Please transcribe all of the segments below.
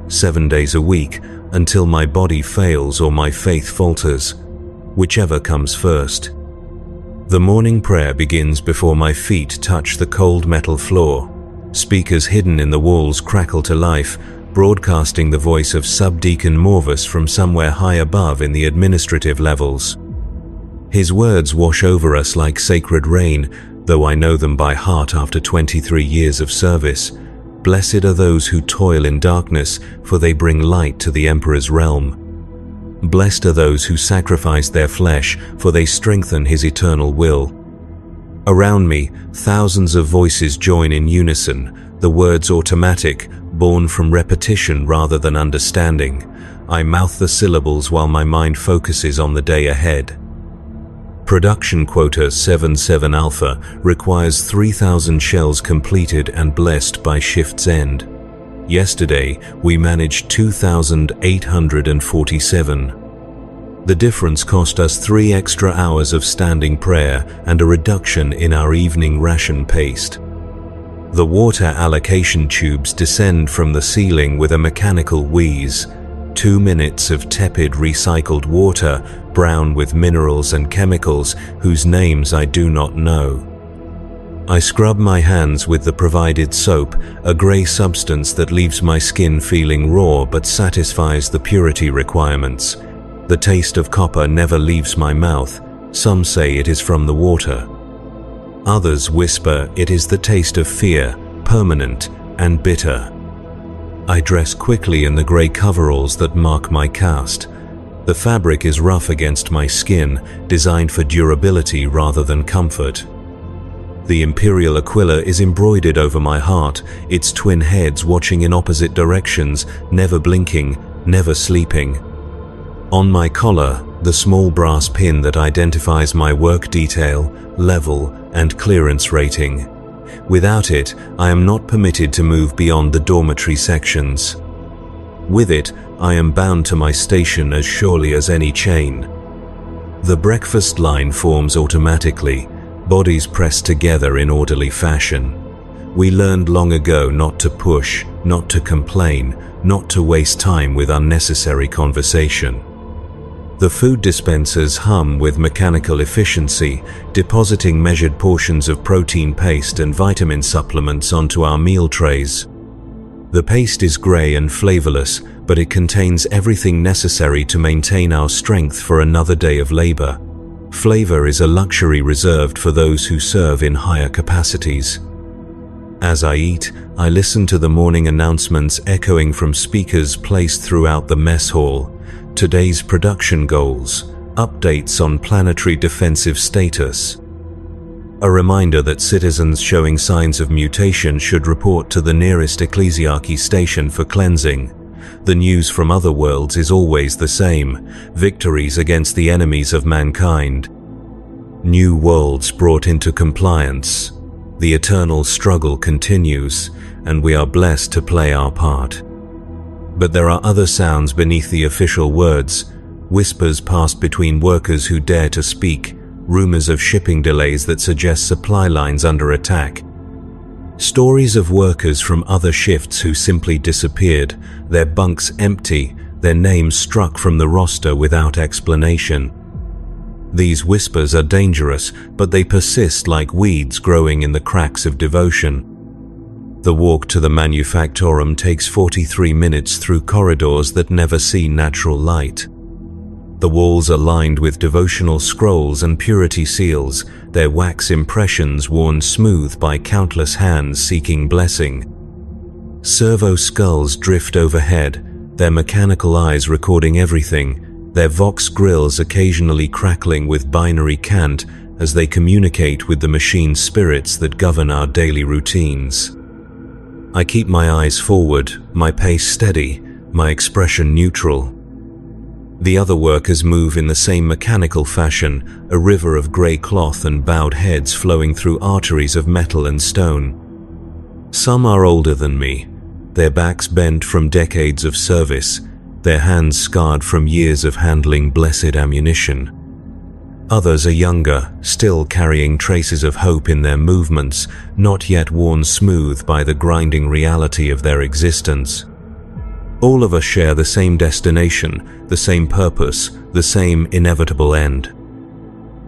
7 days a week, until my body fails or my faith falters, whichever comes first. The morning prayer begins before my feet touch the cold metal floor. Speakers hidden in the walls crackle to life, broadcasting the voice of Subdeacon Morvis from somewhere high above in the administrative levels. His words wash over us like sacred rain, though I know them by heart after 23 years of service. Blessed are those who toil in darkness, for they bring light to the Emperor's realm. Blessed are those who sacrifice their flesh, for they strengthen his eternal will. Around me, thousands of voices join in unison, the words automatic, born from repetition rather than understanding. I mouth the syllables while my mind focuses on the day ahead. Production quota 77 Alpha requires 3,000 shells completed and blessed by shift's end. Yesterday, we managed 2,847. The difference cost us 3 extra hours of standing prayer and a reduction in our evening ration paste. The water allocation tubes descend from the ceiling with a mechanical wheeze. 2 minutes of tepid recycled water, brown with minerals and chemicals whose names I do not know. I scrub my hands with the provided soap, a grey substance that leaves my skin feeling raw but satisfies the purity requirements. The taste of copper never leaves my mouth. Some say it is from the water. Others whisper it is the taste of fear, permanent and bitter. I dress quickly in the grey coveralls that mark my caste. The fabric is rough against my skin, designed for durability rather than comfort. The Imperial Aquila is embroidered over my heart, its twin heads watching in opposite directions, never blinking, never sleeping. On my collar, the small brass pin that identifies my work detail, level, and clearance rating. Without it, I am not permitted to move beyond the dormitory sections. With it, I am bound to my station as surely as any chain. The breakfast line forms automatically, bodies pressed together in orderly fashion. We learned long ago not to push, not to complain, not to waste time with unnecessary conversation. The food dispensers hum with mechanical efficiency, depositing measured portions of protein paste and vitamin supplements onto our meal trays. The paste is grey and flavourless, but it contains everything necessary to maintain our strength for another day of labour. Flavour is a luxury reserved for those who serve in higher capacities. As I eat, I listen to the morning announcements echoing from speakers placed throughout the mess hall. Today's production goals, updates on planetary defensive status. A reminder that citizens showing signs of mutation should report to the nearest ecclesiarchy station for cleansing. The news from other worlds is always the same: victories against the enemies of mankind. New worlds brought into compliance. The eternal struggle continues, and we are blessed to play our part. But there are other sounds beneath the official words, whispers passed between workers who dare to speak, rumors of shipping delays that suggest supply lines under attack. Stories of workers from other shifts who simply disappeared, their bunks empty, their names struck from the roster without explanation. These whispers are dangerous, but they persist like weeds growing in the cracks of devotion. The walk to the manufactorum takes 43 minutes through corridors that never see natural light. The walls are lined with devotional scrolls and purity seals, their wax impressions worn smooth by countless hands seeking blessing. Servo skulls drift overhead, their mechanical eyes recording everything, their vox grills occasionally crackling with binary cant as they communicate with the machine spirits that govern our daily routines. I keep my eyes forward, my pace steady, my expression neutral. The other workers move in the same mechanical fashion, a river of grey cloth and bowed heads flowing through arteries of metal and stone. Some are older than me, their backs bent from decades of service, their hands scarred from years of handling blessed ammunition. Others are younger, still carrying traces of hope in their movements, not yet worn smooth by the grinding reality of their existence. All of us share the same destination, the same purpose, the same inevitable end.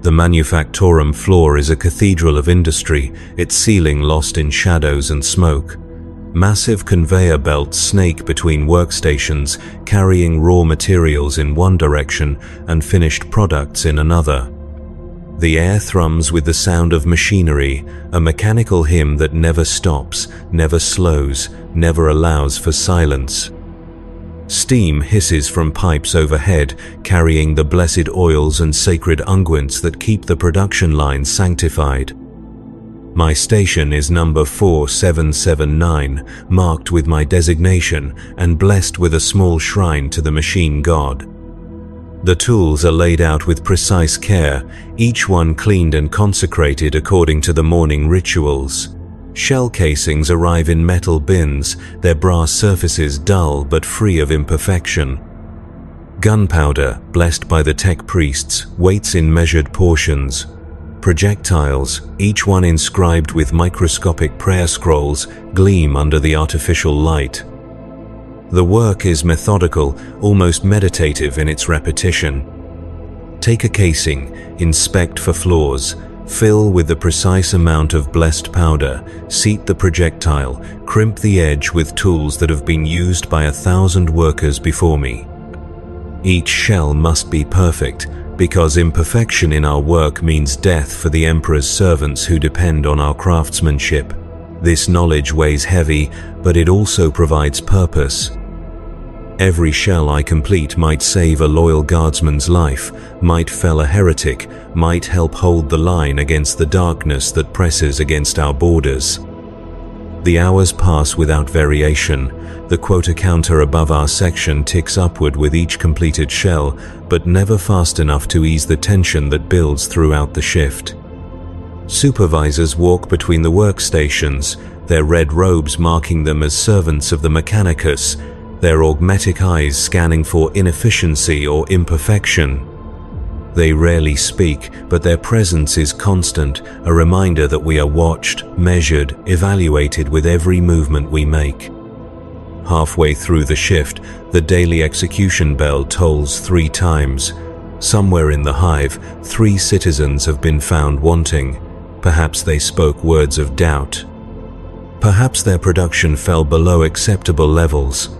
The manufactorum floor is a cathedral of industry, its ceiling lost in shadows and smoke. Massive conveyor belts snake between workstations, carrying raw materials in one direction and finished products in another. The air thrums with the sound of machinery, a mechanical hymn that never stops, never slows, never allows for silence. Steam hisses from pipes overhead, carrying the blessed oils and sacred unguents that keep the production line sanctified. My station is number 4779, marked with my designation and blessed with a small shrine to the machine god. The tools are laid out with precise care, each one cleaned and consecrated according to the morning rituals. Shell casings arrive in metal bins, their brass surfaces dull but free of imperfection. Gunpowder, blessed by the tech priests, waits in measured portions. Projectiles, each one inscribed with microscopic prayer scrolls, gleam under the artificial light. The work is methodical, almost meditative in its repetition. Take a casing, inspect for flaws, fill with the precise amount of blessed powder, seat the projectile, crimp the edge with tools that have been used by 1,000 workers before me. Each shell must be perfect, because imperfection in our work means death for the Emperor's servants who depend on our craftsmanship. This knowledge weighs heavy, but it also provides purpose. Every shell I complete might save a loyal guardsman's life, might fell a heretic, might help hold the line against the darkness that presses against our borders. The hours pass without variation. The quota counter above our section ticks upward with each completed shell, but never fast enough to ease the tension that builds throughout the shift. Supervisors walk between the workstations, their red robes marking them as servants of the Mechanicus, their augmetic eyes scanning for inefficiency or imperfection. They rarely speak, but their presence is constant, a reminder that we are watched, measured, evaluated with every movement we make. Halfway through the shift, the daily execution bell tolls 3 times. Somewhere in the hive, 3 citizens have been found wanting. Perhaps they spoke words of doubt. Perhaps their production fell below acceptable levels.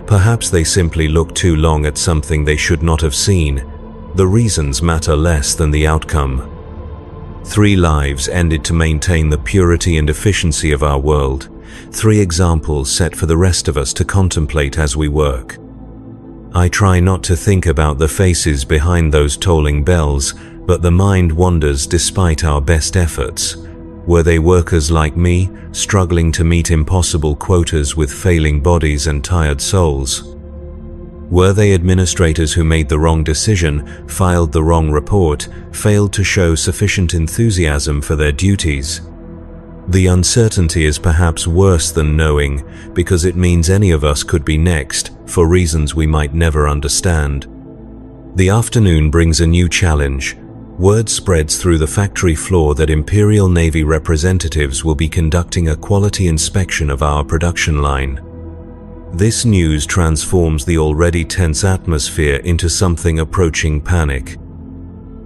Perhaps they simply looked too long at something they should not have seen. The reasons matter less than the outcome. 3 lives ended to maintain the purity and efficiency of our world. 3 examples set for the rest of us to contemplate as we work. I try not to think about the faces behind those tolling bells, but the mind wanders despite our best efforts. Were they workers like me, struggling to meet impossible quotas with failing bodies and tired souls? Were they administrators who made the wrong decision, filed the wrong report, failed to show sufficient enthusiasm for their duties? The uncertainty is perhaps worse than knowing, because it means any of us could be next, for reasons we might never understand. The afternoon brings a new challenge. Word spreads through the factory floor that Imperial Navy representatives will be conducting a quality inspection of our production line. This news transforms the already tense atmosphere into something approaching panic.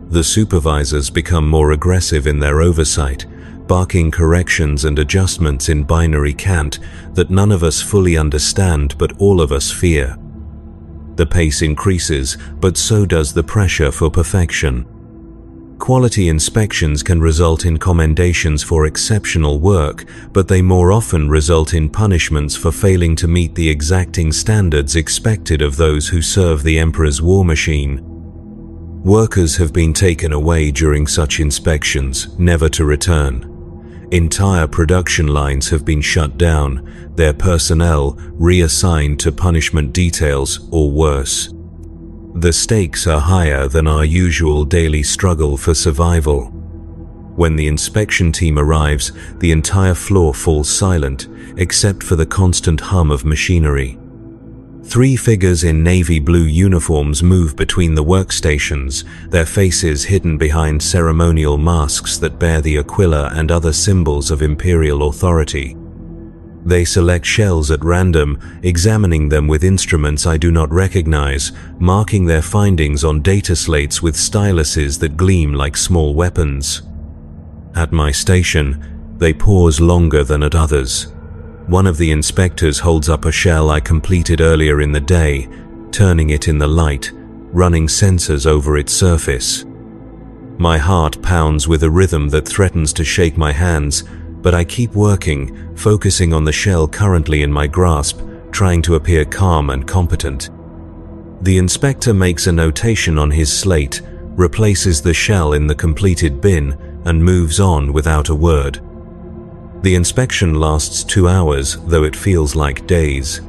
The supervisors become more aggressive in their oversight, barking corrections and adjustments in binary cant that none of us fully understand but all of us fear. The pace increases, but so does the pressure for perfection. Quality inspections can result in commendations for exceptional work, but they more often result in punishments for failing to meet the exacting standards expected of those who serve the Emperor's war machine. Workers have been taken away during such inspections, never to return. Entire production lines have been shut down, their personnel reassigned to punishment details or worse. The stakes are higher than our usual daily struggle for survival. When the inspection team arrives, the entire floor falls silent, except for the constant hum of machinery. 3 figures in navy blue uniforms move between the workstations, their faces hidden behind ceremonial masks that bear the aquila and other symbols of imperial authority. They select shells at random, examining them with instruments I do not recognize, marking their findings on data slates with styluses that gleam like small weapons. At my station, they pause longer than at others. One of the inspectors holds up a shell I completed earlier in the day, turning it in the light, running sensors over its surface. My heart pounds with a rhythm that threatens to shake my hands, but I keep working, focusing on the shell currently in my grasp, trying to appear calm and competent. The inspector makes a notation on his slate, replaces the shell in the completed bin, and moves on without a word. The inspection lasts 2 hours, though it feels like days.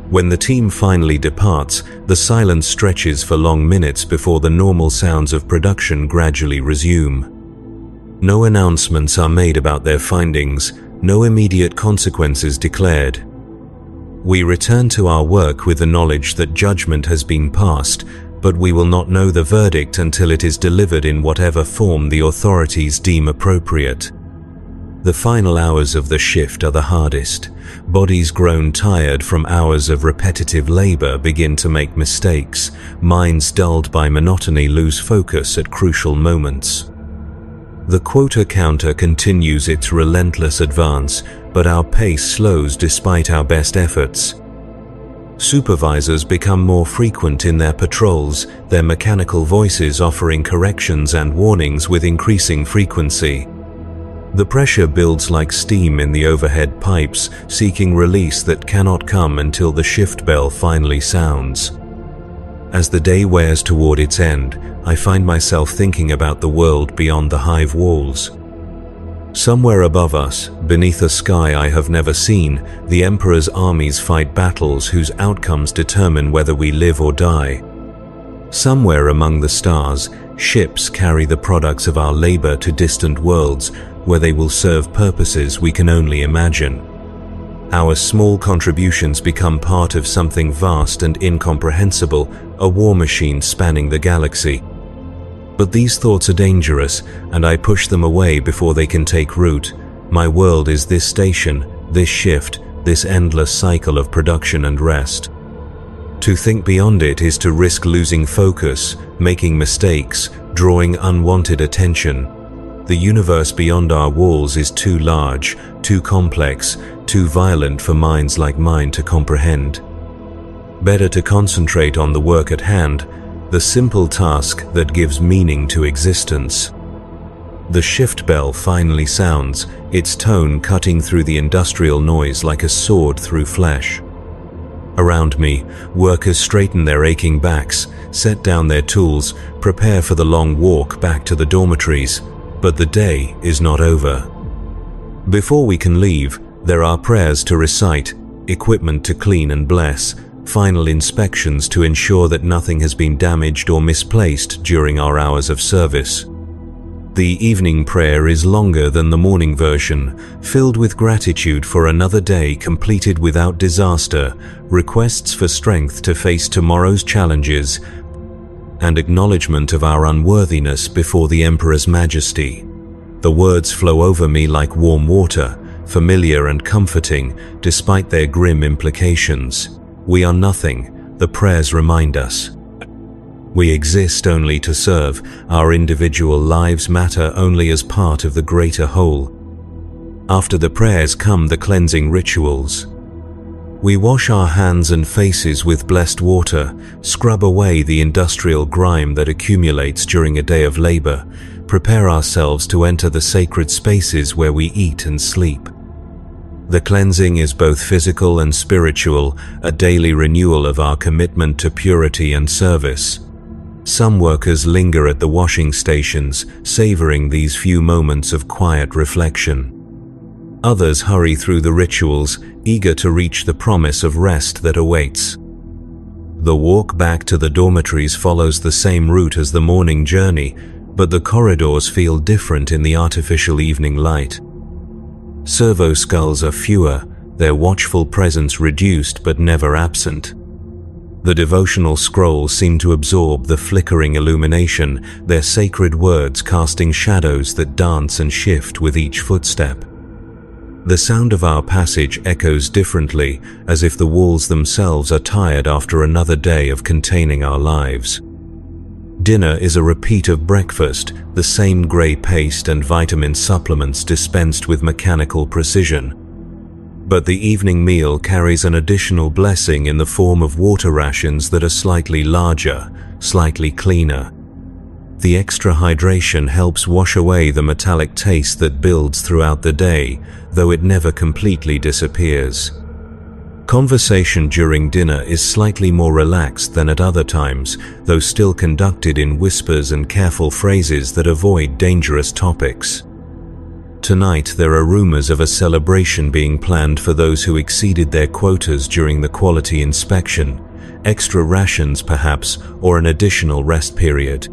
When the team finally departs, the silence stretches for long minutes before the normal sounds of production gradually resume. No announcements are made about their findings, no immediate consequences declared. We return to our work with the knowledge that judgment has been passed, but we will not know the verdict until it is delivered in whatever form the authorities deem appropriate. The final hours of the shift are the hardest. Bodies grown tired from hours of repetitive labor begin to make mistakes. Minds dulled by monotony lose focus at crucial moments. The quota counter continues its relentless advance, but our pace slows despite our best efforts. Supervisors become more frequent in their patrols, their mechanical voices offering corrections and warnings with increasing frequency. The pressure builds like steam in the overhead pipes, seeking release that cannot come until the shift bell finally sounds. As the day wears toward its end, I find myself thinking about the world beyond the hive walls. Somewhere above us, beneath a sky I have never seen, the Emperor's armies fight battles whose outcomes determine whether we live or die. Somewhere among the stars, ships carry the products of our labor to distant worlds, where they will serve purposes we can only imagine. Our small contributions become part of something vast and incomprehensible, a war machine spanning the galaxy. But these thoughts are dangerous, and I push them away before they can take root. My world is this station, this shift, this endless cycle of production and rest. To think beyond it is to risk losing focus, making mistakes, drawing unwanted attention. The universe beyond our walls is too large, too complex, too violent for minds like mine to comprehend. Better to concentrate on the work at hand, the simple task that gives meaning to existence. The shift bell finally sounds, its tone cutting through the industrial noise like a sword through flesh. Around me, workers straighten their aching backs, set down their tools, prepare for the long walk back to the dormitories. But the day is not over. Before we can leave, there are prayers to recite, equipment to clean and bless, final inspections to ensure that nothing has been damaged or misplaced during our hours of service. The evening prayer is longer than the morning version, filled with gratitude for another day completed without disaster, requests for strength to face tomorrow's challenges, and acknowledgement of our unworthiness before the Emperor's majesty. The words flow over me like warm water, familiar and comforting, despite their grim implications. We are nothing, the prayers remind us. We exist only to serve, our individual lives matter only as part of the greater whole. After the prayers come the cleansing rituals. We wash our hands and faces with blessed water, scrub away the industrial grime that accumulates during a day of labor, prepare ourselves to enter the sacred spaces where we eat and sleep. The cleansing is both physical and spiritual, a daily renewal of our commitment to purity and service. Some workers linger at the washing stations, savoring these few moments of quiet reflection. Others hurry through the rituals, eager to reach the promise of rest that awaits. The walk back to the dormitories follows the same route as the morning journey, but the corridors feel different in the artificial evening light. Servo skulls are fewer, their watchful presence reduced but never absent. The devotional scrolls seem to absorb the flickering illumination, their sacred words casting shadows that dance and shift with each footstep. The sound of our passage echoes differently, as if the walls themselves are tired after another day of containing our lives. Dinner is a repeat of breakfast, the same grey paste and vitamin supplements dispensed with mechanical precision. But the evening meal carries an additional blessing in the form of water rations that are slightly larger, slightly cleaner. The extra hydration helps wash away the metallic taste that builds throughout the day, though it never completely disappears. Conversation during dinner is slightly more relaxed than at other times, though still conducted in whispers and careful phrases that avoid dangerous topics. Tonight there are rumors of a celebration being planned for those who exceeded their quotas during the quality inspection, extra rations perhaps, or an additional rest period.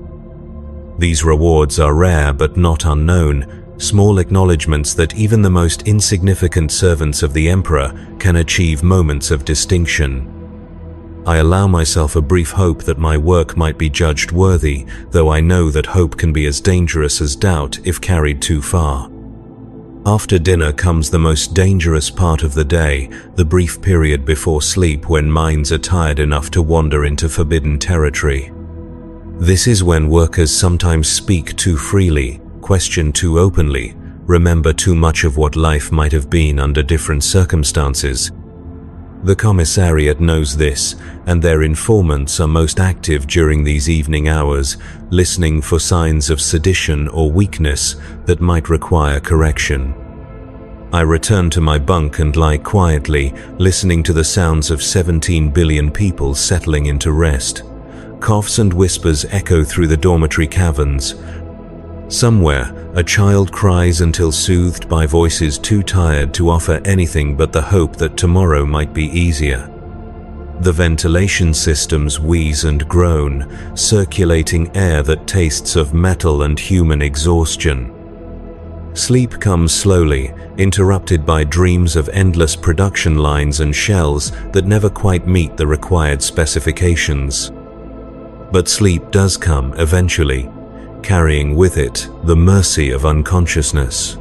These rewards are rare but not unknown, small acknowledgements that even the most insignificant servants of the Emperor can achieve moments of distinction. I allow myself a brief hope that my work might be judged worthy, though I know that hope can be as dangerous as doubt if carried too far. After dinner comes the most dangerous part of the day, the brief period before sleep when minds are tired enough to wander into forbidden territory. This is when workers sometimes speak too freely, question too openly, remember too much of what life might have been under different circumstances. The commissariat knows this, and their informants are most active during these evening hours, listening for signs of sedition or weakness that might require correction. I return to my bunk and lie quietly, listening to the sounds of 17 billion people settling into rest. Coughs and whispers echo through the dormitory caverns. Somewhere, a child cries until soothed by voices too tired to offer anything but the hope that tomorrow might be easier. The ventilation systems wheeze and groan, circulating air that tastes of metal and human exhaustion. Sleep comes slowly, interrupted by dreams of endless production lines and shells that never quite meet the required specifications. But sleep does come eventually, carrying with it the mercy of unconsciousness.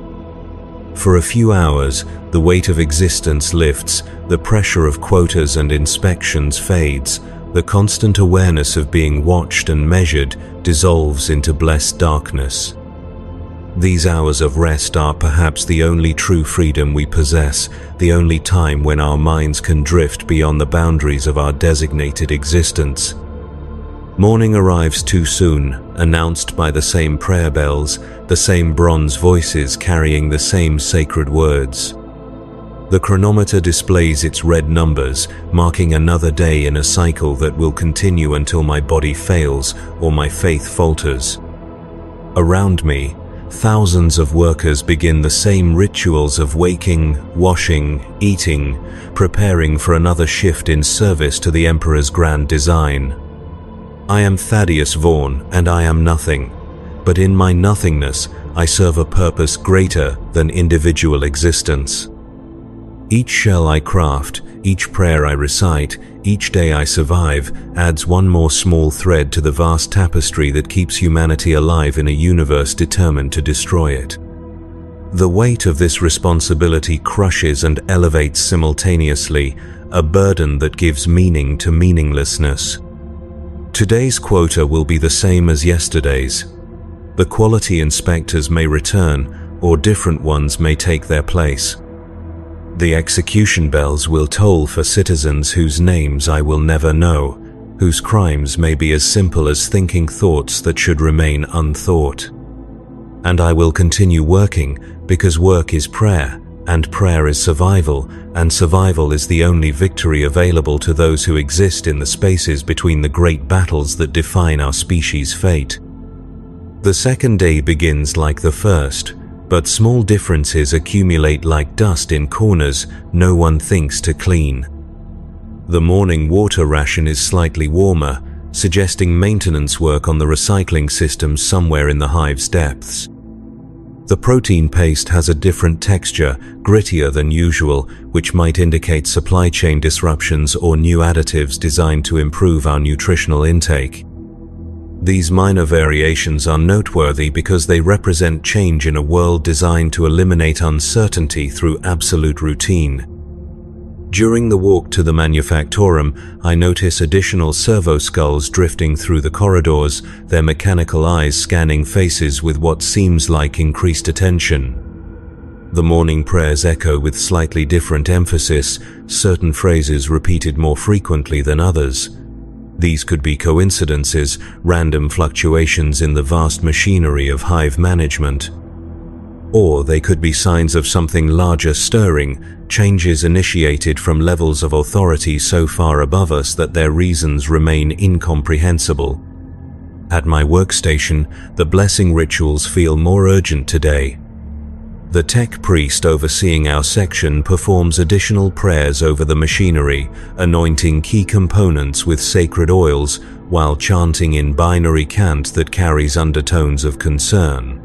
For a few hours, the weight of existence lifts, the pressure of quotas and inspections fades, the constant awareness of being watched and measured dissolves into blessed darkness. These hours of rest are perhaps the only true freedom we possess, the only time when our minds can drift beyond the boundaries of our designated existence. Morning arrives too soon, announced by the same prayer bells, the same bronze voices carrying the same sacred words. The chronometer displays its red numbers, marking another day in a cycle that will continue until my body fails or my faith falters. Around me, thousands of workers begin the same rituals of waking, washing, eating, preparing for another shift in service to the Emperor's grand design. I am Thaddeus Vaughan, and I am nothing, but in my nothingness I serve a purpose greater than individual existence. Each shell I craft, each prayer I recite, each day I survive, adds one more small thread to the vast tapestry that keeps humanity alive in a universe determined to destroy it. The weight of this responsibility crushes and elevates simultaneously, a burden that gives meaning to meaninglessness. Today's quota will be the same as yesterday's. The quality inspectors may return, or different ones may take their place. The execution bells will toll for citizens whose names I will never know, whose crimes may be as simple as thinking thoughts that should remain unthought. And I will continue working, because work is prayer, and prayer is survival, and survival is the only victory available to those who exist in the spaces between the great battles that define our species' fate. The second day begins like the first, but small differences accumulate like dust in corners no one thinks to clean. The morning water ration is slightly warmer, suggesting maintenance work on the recycling system somewhere in the hive's depths. The protein paste has a different texture, grittier than usual, which might indicate supply chain disruptions or new additives designed to improve our nutritional intake. These minor variations are noteworthy because they represent change in a world designed to eliminate uncertainty through absolute routine. During the walk to the manufactorum, I notice additional servo skulls drifting through the corridors, their mechanical eyes scanning faces with what seems like increased attention. The morning prayers echo with slightly different emphasis, certain phrases repeated more frequently than others. These could be coincidences, random fluctuations in the vast machinery of hive management. Or they could be signs of something larger stirring, changes initiated from levels of authority so far above us that their reasons remain incomprehensible. At my workstation, the blessing rituals feel more urgent today. The tech priest overseeing our section performs additional prayers over the machinery, anointing key components with sacred oils while chanting in binary cant that carries undertones of concern.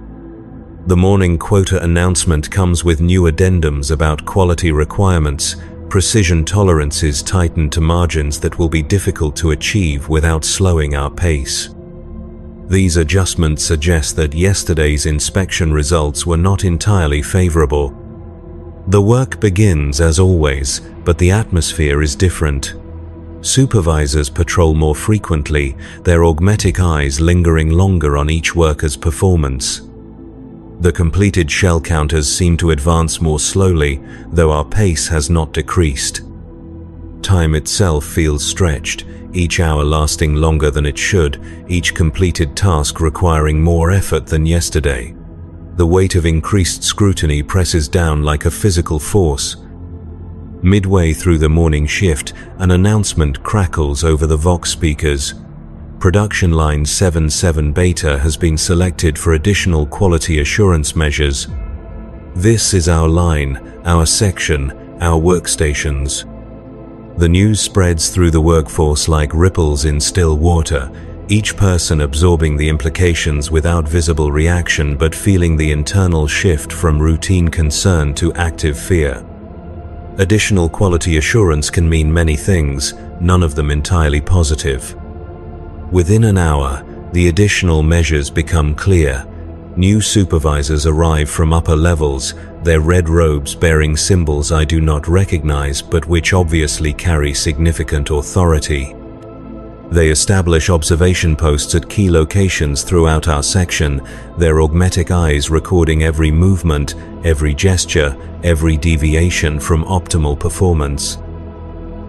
The morning quota announcement comes with new addendums about quality requirements, precision tolerances tightened to margins that will be difficult to achieve without slowing our pace. These adjustments suggest that yesterday's inspection results were not entirely favorable. The work begins as always, but the atmosphere is different. Supervisors patrol more frequently, their augmetic eyes lingering longer on each worker's performance. The completed shell counters seem to advance more slowly, though our pace has not decreased. Time itself feels stretched, each hour lasting longer than it should, each completed task requiring more effort than yesterday. The weight of increased scrutiny presses down like a physical force. Midway through the morning shift, an announcement crackles over the Vox speakers. Production line 77 Beta has been selected for additional quality assurance measures. This is our line, our section, our workstations. The news spreads through the workforce like ripples in still water, each person absorbing the implications without visible reaction but feeling the internal shift from routine concern to active fear. Additional quality assurance can mean many things, none of them entirely positive. Within an hour, the additional measures become clear. New supervisors arrive from upper levels, their red robes bearing symbols I do not recognize but which obviously carry significant authority. They establish observation posts at key locations throughout our section, their augmetic eyes recording every movement, every gesture, every deviation from optimal performance.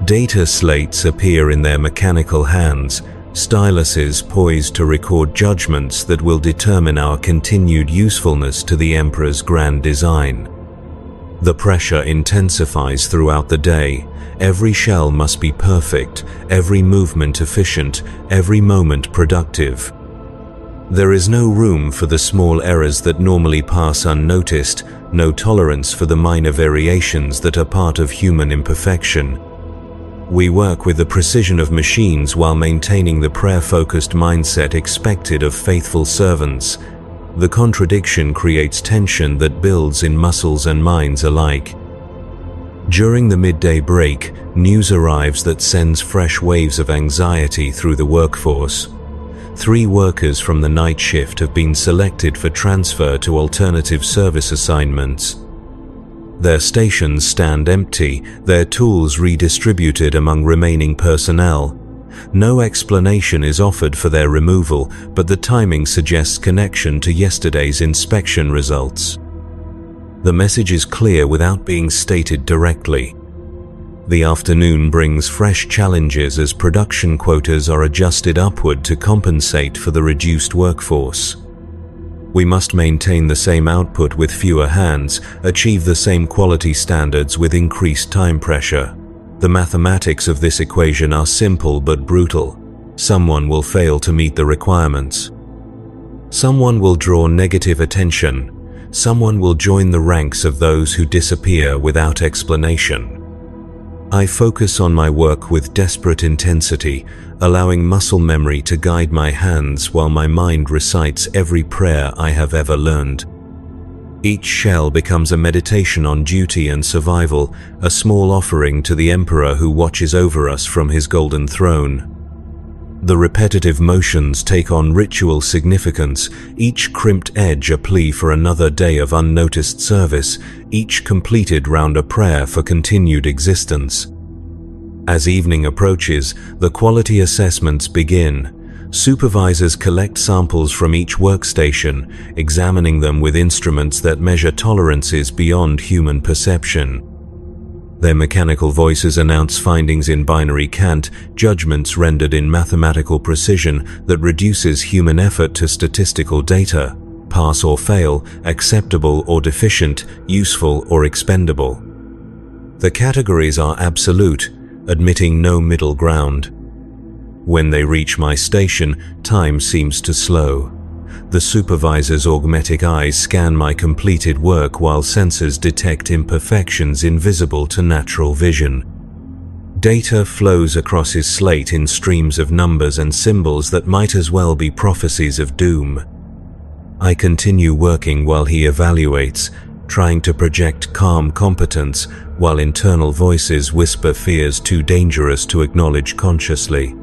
Data slates appear in their mechanical hands, styluses poised to record judgments that will determine our continued usefulness to the Emperor's grand design. The pressure intensifies throughout the day. Every shell must be perfect, every movement efficient, every moment productive. There is no room for the small errors that normally pass unnoticed, no tolerance for the minor variations that are part of human imperfection. We work with the precision of machines while maintaining the prayer-focused mindset expected of faithful servants. The contradiction creates tension that builds in muscles and minds alike. During the midday break, news arrives that sends fresh waves of anxiety through the workforce. 3 workers from the night shift have been selected for transfer to alternative service assignments. Their stations stand empty, their tools redistributed among remaining personnel. No explanation is offered for their removal, but the timing suggests connection to yesterday's inspection results. The message is clear without being stated directly. The afternoon brings fresh challenges as production quotas are adjusted upward to compensate for the reduced workforce. We must maintain the same output with fewer hands, achieve the same quality standards with increased time pressure. The mathematics of this equation are simple but brutal. Someone will fail to meet the requirements. Someone will draw negative attention. Someone will join the ranks of those who disappear without explanation. I focus on my work with desperate intensity, allowing muscle memory to guide my hands while my mind recites every prayer I have ever learned. Each shell becomes a meditation on duty and survival, a small offering to the Emperor who watches over us from his golden throne. The repetitive motions take on ritual significance, each crimped edge a plea for another day of unnoticed service, each completed round a prayer for continued existence. As evening approaches, the quality assessments begin. Supervisors collect samples from each workstation, examining them with instruments that measure tolerances beyond human perception. Their mechanical voices announce findings in binary cant, judgments rendered in mathematical precision that reduces human effort to statistical data, pass or fail, acceptable or deficient, useful or expendable. The categories are absolute, admitting no middle ground. When they reach my station, time seems to slow. The supervisor's augmetic eyes scan my completed work while sensors detect imperfections invisible to natural vision. Data flows across his slate in streams of numbers and symbols that might as well be prophecies of doom. I continue working while he evaluates, trying to project calm competence while internal voices whisper fears too dangerous to acknowledge consciously.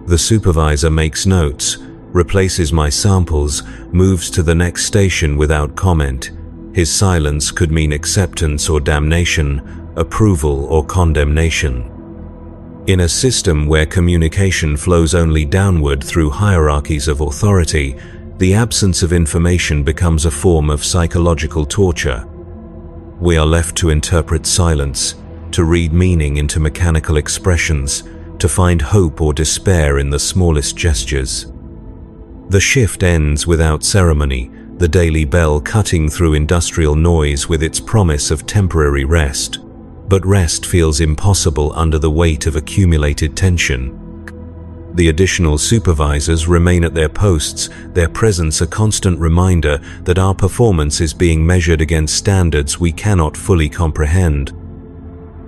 The supervisor makes notes, replaces my samples, moves to the next station without comment. His silence could mean acceptance or damnation, approval or condemnation. In a system where communication flows only downward through hierarchies of authority, the absence of information becomes a form of psychological torture. We are left to interpret silence, to read meaning into mechanical expressions, to find hope or despair in the smallest gestures. The shift ends without ceremony, the daily bell cutting through industrial noise with its promise of temporary rest. But rest feels impossible under the weight of accumulated tension. The additional supervisors remain at their posts, their presence a constant reminder that our performance is being measured against standards we cannot fully comprehend.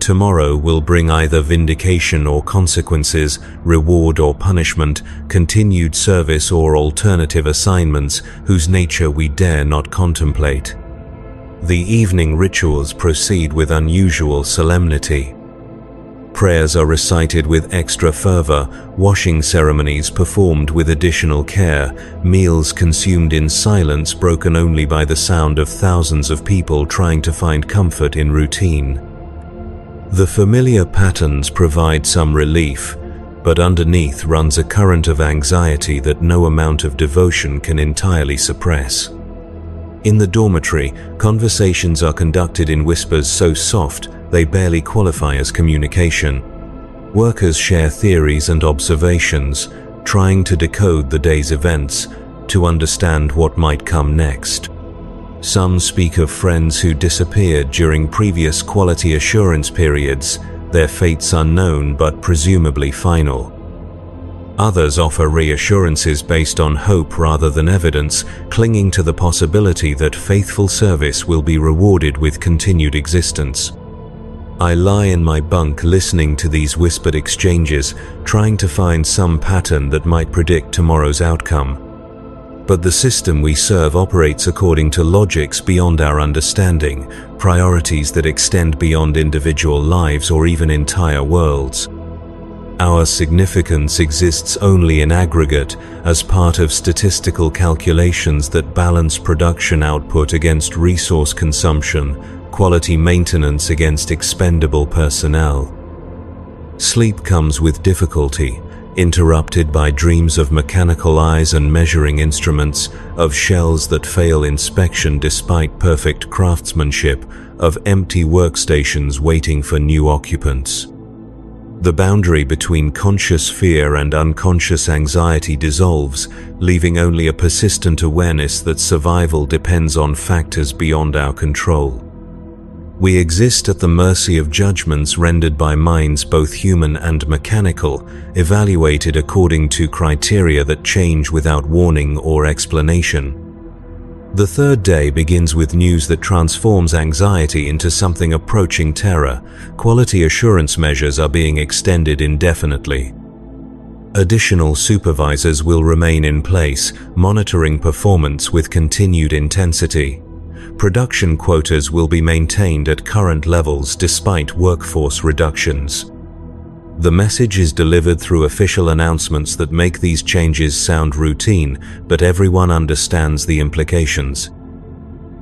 Tomorrow will bring either vindication or consequences, reward or punishment, continued service or alternative assignments whose nature we dare not contemplate. The evening rituals proceed with unusual solemnity. Prayers are recited with extra fervor, washing ceremonies performed with additional care, meals consumed in silence broken only by the sound of thousands of people trying to find comfort in routine. The familiar patterns provide some relief, but underneath runs a current of anxiety that no amount of devotion can entirely suppress. In the dormitory, conversations are conducted in whispers so soft they barely qualify as communication. Workers share theories and observations, trying to decode the day's events, to understand what might come next. Some speak of friends who disappeared during previous quality assurance periods, their fates unknown but presumably final. Others offer reassurances based on hope rather than evidence, clinging to the possibility that faithful service will be rewarded with continued existence. I lie in my bunk listening to these whispered exchanges, trying to find some pattern that might predict tomorrow's outcome. But the system we serve operates according to logics beyond our understanding, priorities that extend beyond individual lives or even entire worlds. Our significance exists only in aggregate, as part of statistical calculations that balance production output against resource consumption, quality maintenance against expendable personnel. Sleep comes with difficulty, interrupted by dreams of mechanical eyes and measuring instruments, of shells that fail inspection despite perfect craftsmanship, of empty workstations waiting for new occupants. The boundary between conscious fear and unconscious anxiety dissolves, leaving only a persistent awareness that survival depends on factors beyond our control. We exist at the mercy of judgments rendered by minds both human and mechanical, evaluated according to criteria that change without warning or explanation. The third day begins with news that transforms anxiety into something approaching terror. Quality assurance measures are being extended indefinitely. Additional supervisors will remain in place, monitoring performance with continued intensity. Production quotas will be maintained at current levels despite workforce reductions. The message is delivered through official announcements that make these changes sound routine, but everyone understands the implications.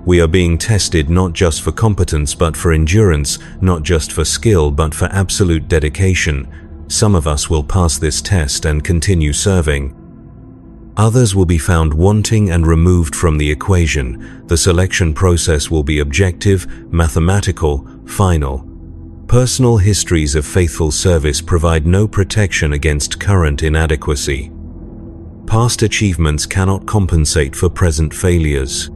We are being tested not just for competence but for endurance, not just for skill but for absolute dedication. Some of us will pass this test and continue serving. Others will be found wanting and removed from the equation. The selection process will be objective, mathematical, final. Personal histories of faithful service provide no protection against current inadequacy. Past achievements cannot compensate for present failures.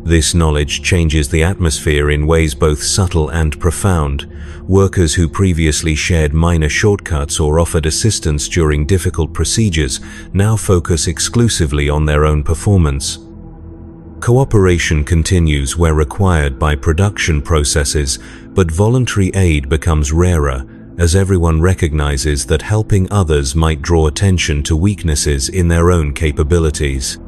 This knowledge changes the atmosphere in ways both subtle and profound. Workers who previously shared minor shortcuts or offered assistance during difficult procedures now focus exclusively on their own performance. Cooperation continues where required by production processes, but voluntary aid becomes rarer as everyone recognizes that helping others might draw attention to weaknesses in their own capabilities.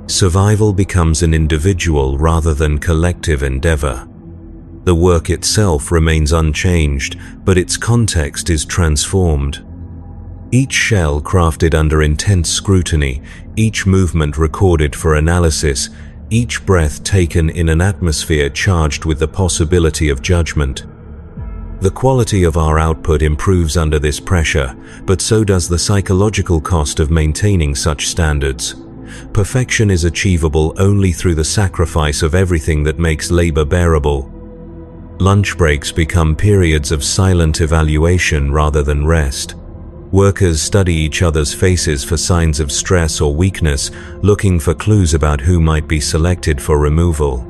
Survival becomes an individual rather than collective endeavor. The work itself remains unchanged, but its context is transformed. Each shell crafted under intense scrutiny, each movement recorded for analysis, each breath taken in an atmosphere charged with the possibility of judgment. The quality of our output improves under this pressure, but so does the psychological cost of maintaining such standards. Perfection is achievable only through the sacrifice of everything that makes labor bearable. Lunch breaks become periods of silent evaluation rather than rest. Workers study each other's faces for signs of stress or weakness, looking for clues about who might be selected for removal.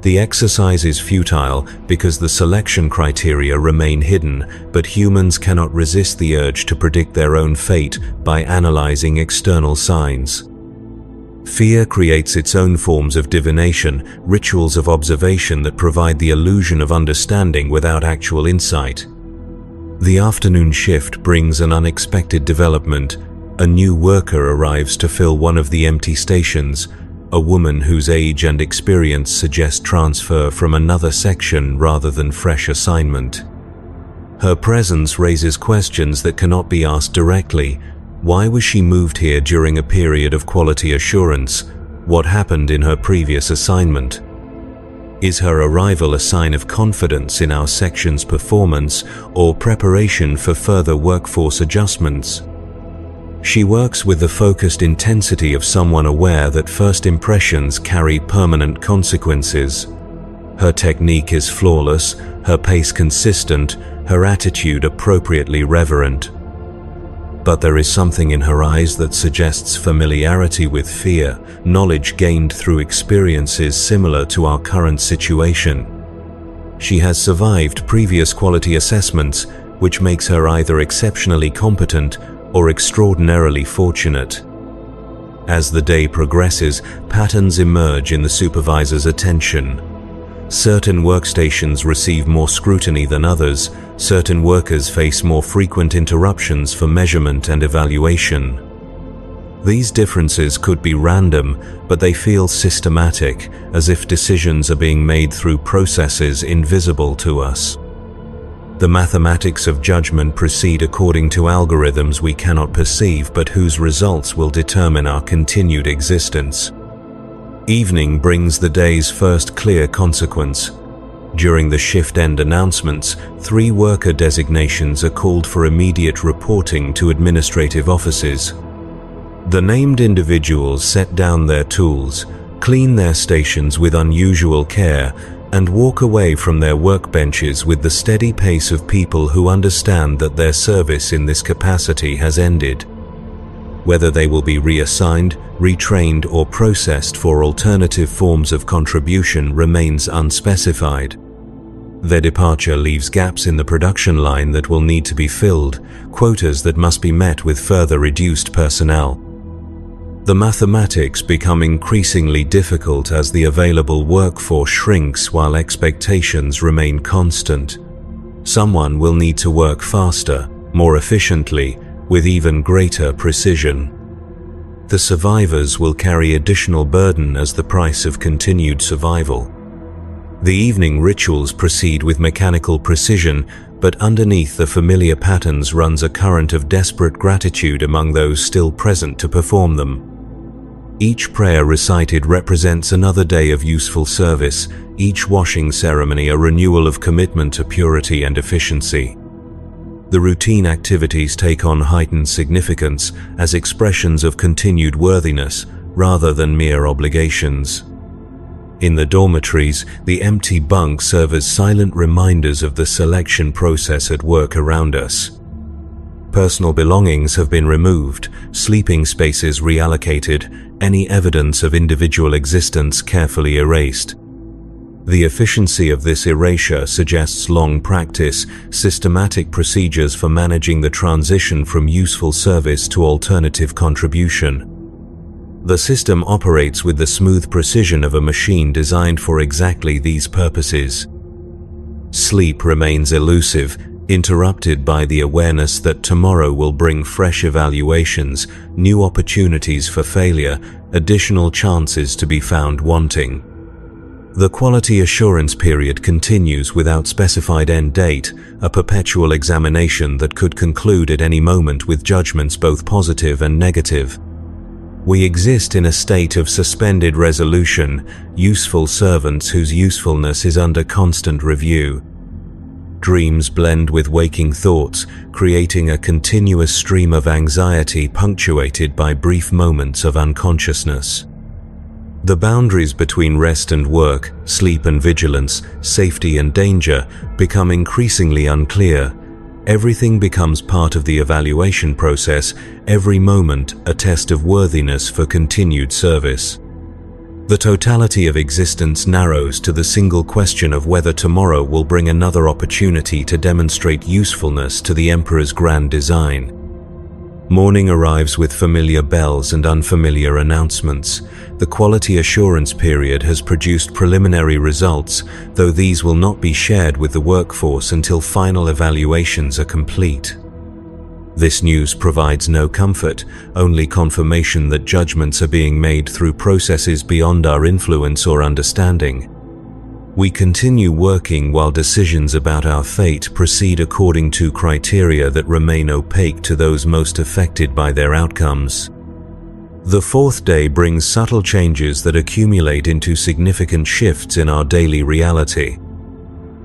The exercise is futile because the selection criteria remain hidden, but humans cannot resist the urge to predict their own fate by analyzing external signs. Fear creates its own forms of divination, rituals of observation that provide the illusion of understanding without actual insight. The afternoon shift brings an unexpected development. A new worker arrives to fill one of the empty stations, a woman whose age and experience suggest transfer from another section rather than fresh assignment. Her presence raises questions that cannot be asked directly. Why was she moved here during a period of quality assurance? What happened in her previous assignment? Is her arrival a sign of confidence in our section's performance or preparation for further workforce adjustments? She works with the focused intensity of someone aware that first impressions carry permanent consequences. Her technique is flawless, her pace consistent, her attitude appropriately reverent. But there is something in her eyes that suggests familiarity with fear, knowledge gained through experiences similar to our current situation. She has survived previous quality assessments, which makes her either exceptionally competent or extraordinarily fortunate. As the day progresses, patterns emerge in the supervisor's attention. Certain workstations receive more scrutiny than others. Certain workers face more frequent interruptions for measurement and evaluation. These differences could be random, but they feel systematic, as if decisions are being made through processes invisible to us. The mathematics of judgment proceed according to algorithms we cannot perceive but whose results will determine our continued existence. Evening brings the day's first clear consequence. During the shift-end announcements, 3 worker designations are called for immediate reporting to administrative offices. The named individuals set down their tools, clean their stations with unusual care, and walk away from their workbenches with the steady pace of people who understand that their service in this capacity has ended. Whether they will be reassigned, retrained, or processed for alternative forms of contribution remains unspecified. Their departure leaves gaps in the production line that will need to be filled, quotas that must be met with further reduced personnel. The mathematics become increasingly difficult as the available workforce shrinks while expectations remain constant. Someone will need to work faster, more efficiently, with even greater precision. The survivors will carry additional burden as the price of continued survival. The evening rituals proceed with mechanical precision, but underneath the familiar patterns runs a current of desperate gratitude among those still present to perform them. Each prayer recited represents another day of useful service, each washing ceremony a renewal of commitment to purity and efficiency. The routine activities take on heightened significance as expressions of continued worthiness rather than mere obligations. In the dormitories, the empty bunks serve as silent reminders of the selection process at work around us. Personal belongings have been removed, sleeping spaces reallocated, any evidence of individual existence carefully erased. The efficiency of this erasure suggests long practice, systematic procedures for managing the transition from useful service to alternative contribution. The system operates with the smooth precision of a machine designed for exactly these purposes. Sleep remains elusive, interrupted by the awareness that tomorrow will bring fresh evaluations, new opportunities for failure, additional chances to be found wanting. The quality assurance period continues without specified end date, a perpetual examination that could conclude at any moment with judgments both positive and negative. We exist in a state of suspended resolution, useful servants whose usefulness is under constant review. Dreams blend with waking thoughts, creating a continuous stream of anxiety punctuated by brief moments of unconsciousness. The boundaries between rest and work, sleep and vigilance, safety and danger become increasingly unclear. Everything becomes part of the evaluation process, every moment a test of worthiness for continued service. The totality of existence narrows to the single question of whether tomorrow will bring another opportunity to demonstrate usefulness to the Emperor's grand design. Morning arrives with familiar bells and unfamiliar announcements. The quality assurance period has produced preliminary results, though these will not be shared with the workforce until final evaluations are complete. This news provides no comfort, only confirmation that judgments are being made through processes beyond our influence or understanding. We continue working while decisions about our fate proceed according to criteria that remain opaque to those most affected by their outcomes. The fourth day brings subtle changes that accumulate into significant shifts in our daily reality.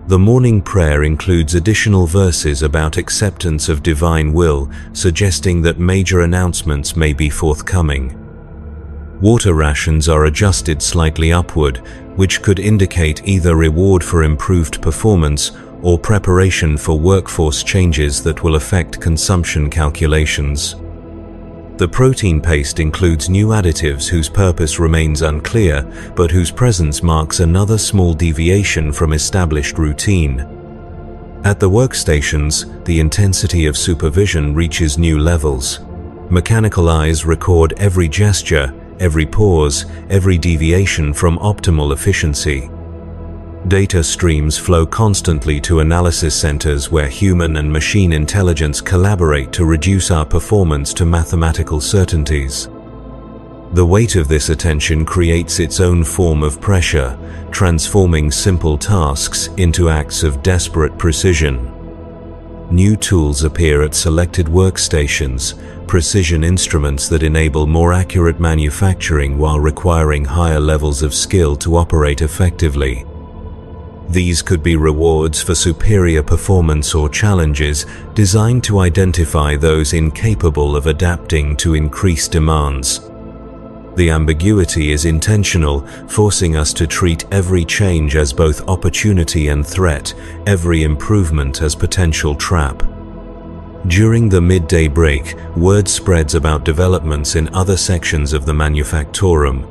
The morning prayer includes additional verses about acceptance of divine will, suggesting that major announcements may be forthcoming. Water rations are adjusted slightly upward, which could indicate either reward for improved performance or preparation for workforce changes that will affect consumption calculations. The protein paste includes new additives whose purpose remains unclear, but whose presence marks another small deviation from established routine. At the workstations, the intensity of supervision reaches new levels. Mechanical eyes record every gesture, every pause, every deviation from optimal efficiency. Data streams flow constantly to analysis centers where human and machine intelligence collaborate to reduce our performance to mathematical certainties. The weight of this attention creates its own form of pressure, transforming simple tasks into acts of desperate precision. New tools appear at selected workstations, precision instruments that enable more accurate manufacturing while requiring higher levels of skill to operate effectively. These could be rewards for superior performance or challenges designed to identify those incapable of adapting to increased demands. The ambiguity is intentional, forcing us to treat every change as both opportunity and threat, every improvement as potential trap. During the midday break, word spreads about developments in other sections of the manufactorum.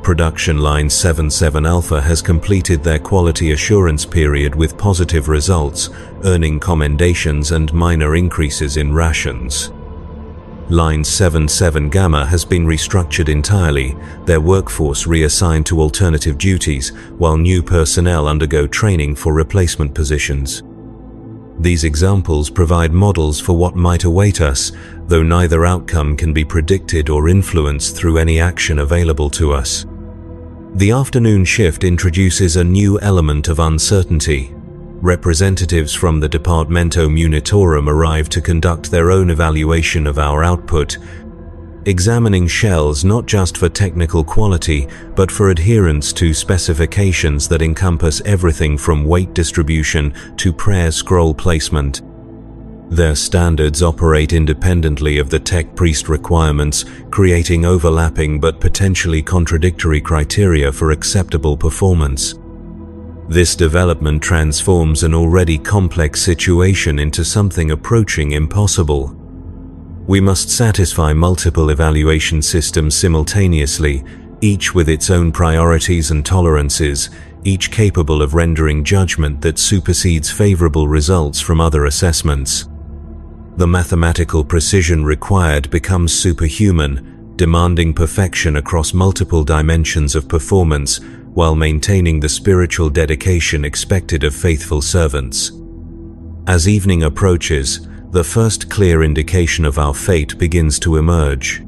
Production Line 77 Alpha has completed their quality assurance period with positive results, earning commendations and minor increases in rations. Line 77 Gamma has been restructured entirely, their workforce reassigned to alternative duties, while new personnel undergo training for replacement positions. These examples provide models for what might await us, though neither outcome can be predicted or influenced through any action available to us. The afternoon shift introduces a new element of uncertainty. Representatives from the Departamento Munitorum arrive to conduct their own evaluation of our output, examining shells not just for technical quality, but for adherence to specifications that encompass everything from weight distribution to prayer scroll placement. Their standards operate independently of the tech priest requirements, creating overlapping but potentially contradictory criteria for acceptable performance. This development transforms an already complex situation into something approaching impossible. We must satisfy multiple evaluation systems simultaneously, each with its own priorities and tolerances, each capable of rendering judgment that supersedes favorable results from other assessments. The mathematical precision required becomes superhuman, demanding perfection across multiple dimensions of performance, while maintaining the spiritual dedication expected of faithful servants. As evening approaches, the first clear indication of our fate begins to emerge.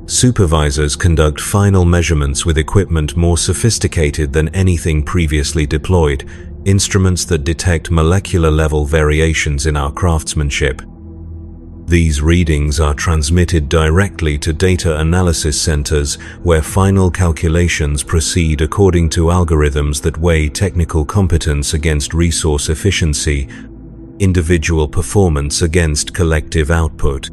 Supervisors conduct final measurements with equipment more sophisticated than anything previously deployed, instruments that detect molecular-level variations in our craftsmanship. These readings are transmitted directly to data analysis centers, where final calculations proceed according to algorithms that weigh technical competence against resource efficiency, individual performance against collective output.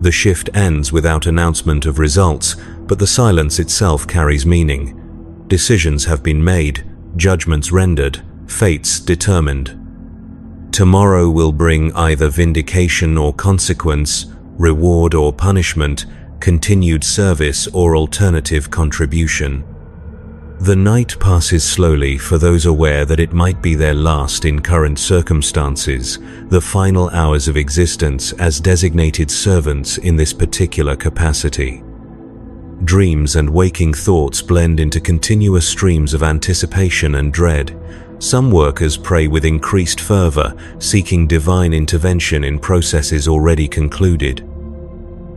The shift ends without announcement of results, but the silence itself carries meaning. Decisions have been made, judgments rendered, fates determined. Tomorrow will bring either vindication or consequence, reward or punishment, continued service or alternative contribution. The night passes slowly for those aware that it might be their last in current circumstances, the final hours of existence as designated servants in this particular capacity. Dreams and waking thoughts blend into continuous streams of anticipation and dread. Some workers pray with increased fervor, seeking divine intervention in processes already concluded.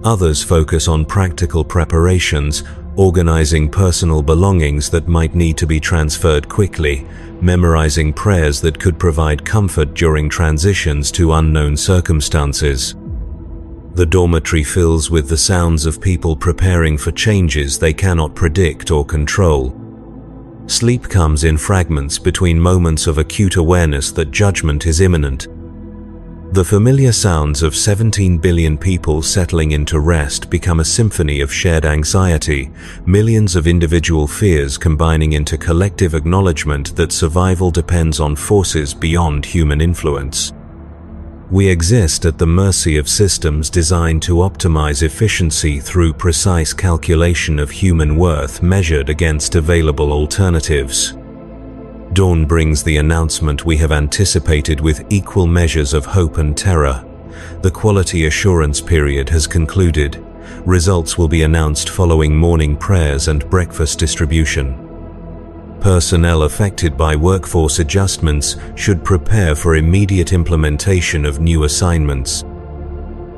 Others focus on practical preparations, organizing personal belongings that might need to be transferred quickly, memorizing prayers that could provide comfort during transitions to unknown circumstances. The dormitory fills with the sounds of people preparing for changes they cannot predict or control. Sleep comes in fragments between moments of acute awareness that judgment is imminent. The familiar sounds of 17 billion people settling into rest become a symphony of shared anxiety, millions of individual fears combining into collective acknowledgement that survival depends on forces beyond human influence. We exist at the mercy of systems designed to optimize efficiency through precise calculation of human worth measured against available alternatives. Dawn brings the announcement we have anticipated with equal measures of hope and terror. The quality assurance period has concluded. Results will be announced following morning prayers and breakfast distribution. Personnel affected by workforce adjustments should prepare for immediate implementation of new assignments.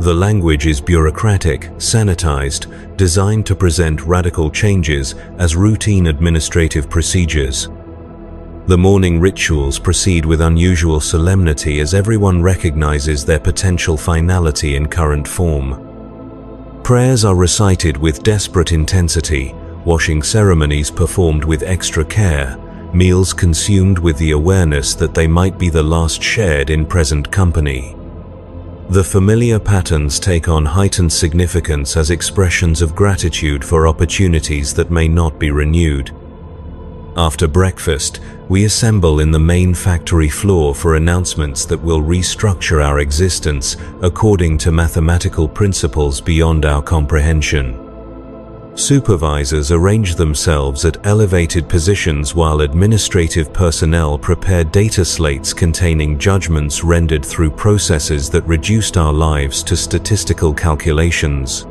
The language is bureaucratic, sanitized, designed to present radical changes as routine administrative procedures. The morning rituals proceed with unusual solemnity as everyone recognizes their potential finality in current form. Prayers are recited with desperate intensity, washing ceremonies performed with extra care, meals consumed with the awareness that they might be the last shared in present company. The familiar patterns take on heightened significance as expressions of gratitude for opportunities that may not be renewed. After breakfast, we assemble in the main factory floor for announcements that will restructure our existence according to mathematical principles beyond our comprehension. Supervisors arrange themselves at elevated positions while administrative personnel prepare data slates containing judgments rendered through processes that reduced our lives to statistical calculations.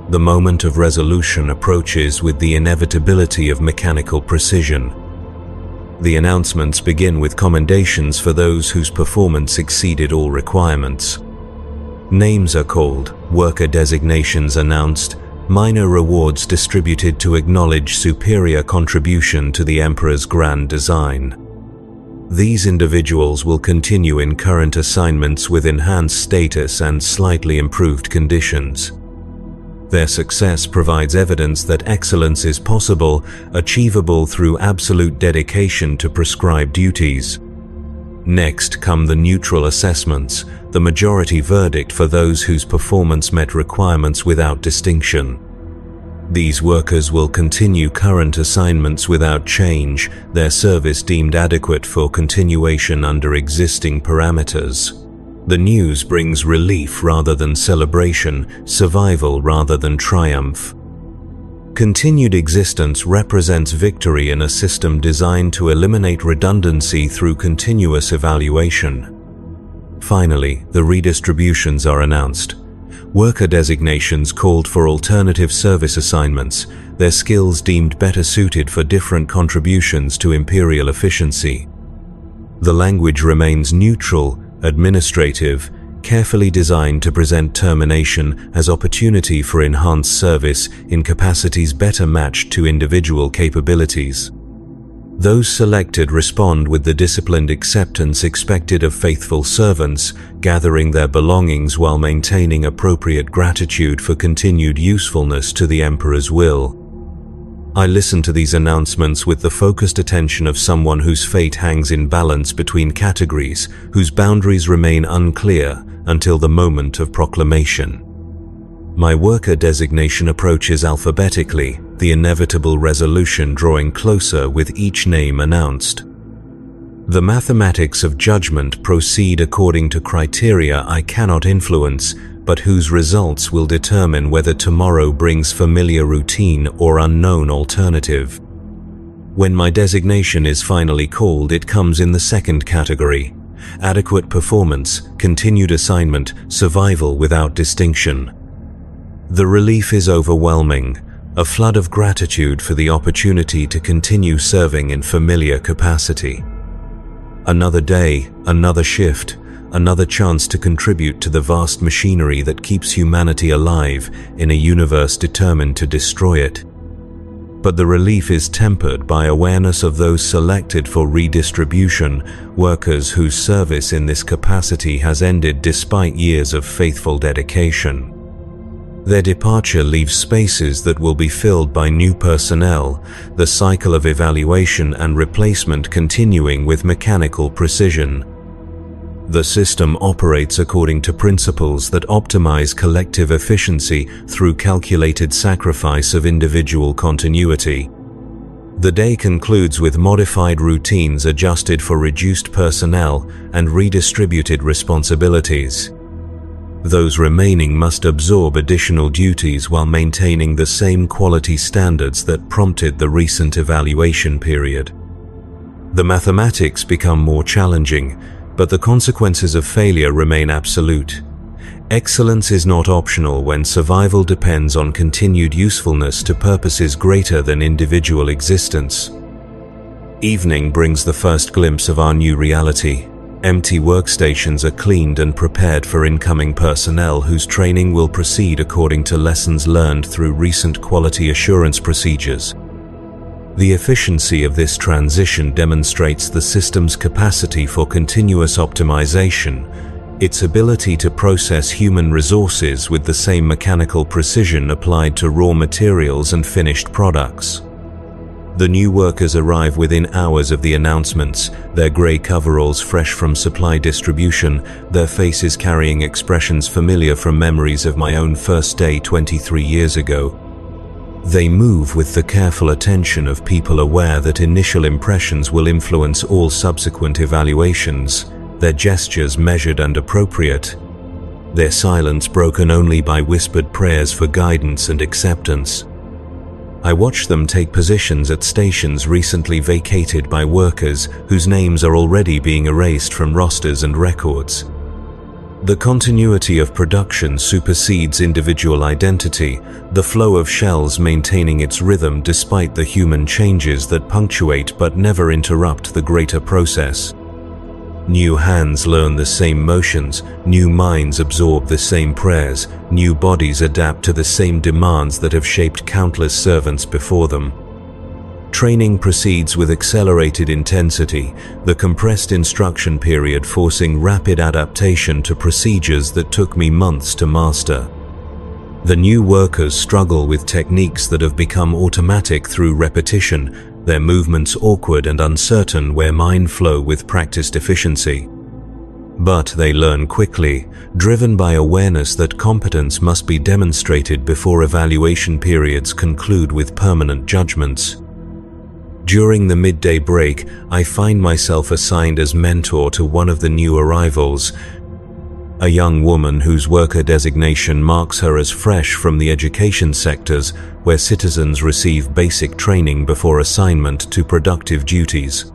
The moment of resolution approaches with the inevitability of mechanical precision. The announcements begin with commendations for those whose performance exceeded all requirements. Names are called, worker designations announced, minor rewards distributed to acknowledge superior contribution to the Emperor's grand design. These individuals will continue in current assignments with enhanced status and slightly improved conditions. Their success provides evidence that excellence is possible, achievable through absolute dedication to prescribed duties. Next come the neutral assessments, the majority verdict for those whose performance met requirements without distinction. These workers will continue current assignments without change, their service deemed adequate for continuation under existing parameters. The news brings relief rather than celebration, survival rather than triumph. Continued existence represents victory in a system designed to eliminate redundancy through continuous evaluation. Finally, the redistributions are announced. Worker designations called for alternative service assignments, their skills deemed better suited for different contributions to Imperial efficiency. The language remains neutral, administrative, carefully designed to present termination as opportunity for enhanced service in capacities better matched to individual capabilities. Those selected respond with the disciplined acceptance expected of faithful servants, gathering their belongings while maintaining appropriate gratitude for continued usefulness to the Emperor's will. I listen to these announcements with the focused attention of someone whose fate hangs in balance between categories, whose boundaries remain unclear until the moment of proclamation. My worker designation approaches alphabetically, the inevitable resolution drawing closer with each name announced. The mathematics of judgment proceed according to criteria I cannot influence, but whose results will determine whether tomorrow brings familiar routine or unknown alternative. When my designation is finally called, it comes in the second category: adequate performance, continued assignment, survival without distinction. The relief is overwhelming, a flood of gratitude for the opportunity to continue serving in familiar capacity. Another day, another shift, another chance to contribute to the vast machinery that keeps humanity alive in a universe determined to destroy it. But the relief is tempered by awareness of those selected for redistribution, workers whose service in this capacity has ended despite years of faithful dedication. Their departure leaves spaces that will be filled by new personnel, the cycle of evaluation and replacement continuing with mechanical precision. The system operates according to principles that optimize collective efficiency through calculated sacrifice of individual continuity. The day concludes with modified routines adjusted for reduced personnel and redistributed responsibilities. Those remaining must absorb additional duties while maintaining the same quality standards that prompted the recent evaluation period. The mathematics become more challenging, but the consequences of failure remain absolute. Excellence is not optional when survival depends on continued usefulness to purposes greater than individual existence. Evening brings the first glimpse of our new reality. Empty workstations are cleaned and prepared for incoming personnel whose training will proceed according to lessons learned through recent quality assurance procedures. The efficiency of this transition demonstrates the system's capacity for continuous optimization, its ability to process human resources with the same mechanical precision applied to raw materials and finished products. The new workers arrive within hours of the announcements, their grey coveralls fresh from supply distribution, their faces carrying expressions familiar from memories of my own first day 23 years ago. They move with the careful attention of people aware that initial impressions will influence all subsequent evaluations, their gestures measured and appropriate, their silence broken only by whispered prayers for guidance and acceptance. I watch them take positions at stations recently vacated by workers whose names are already being erased from rosters and records. The continuity of production supersedes individual identity, the flow of shells maintaining its rhythm despite the human changes that punctuate but never interrupt the greater process. New hands learn the same motions, new minds absorb the same prayers, new bodies adapt to the same demands that have shaped countless servants before them. Training proceeds with accelerated intensity, the compressed instruction period forcing rapid adaptation to procedures that took me months to master. The new workers struggle with techniques that have become automatic through repetition, their movements awkward and uncertain where mine flow with practiced efficiency. But they learn quickly, driven by awareness that competence must be demonstrated before evaluation periods conclude with permanent judgments. During the midday break, I find myself assigned as mentor to one of the new arrivals, a young woman whose worker designation marks her as fresh from the education sectors where citizens receive basic training before assignment to productive duties.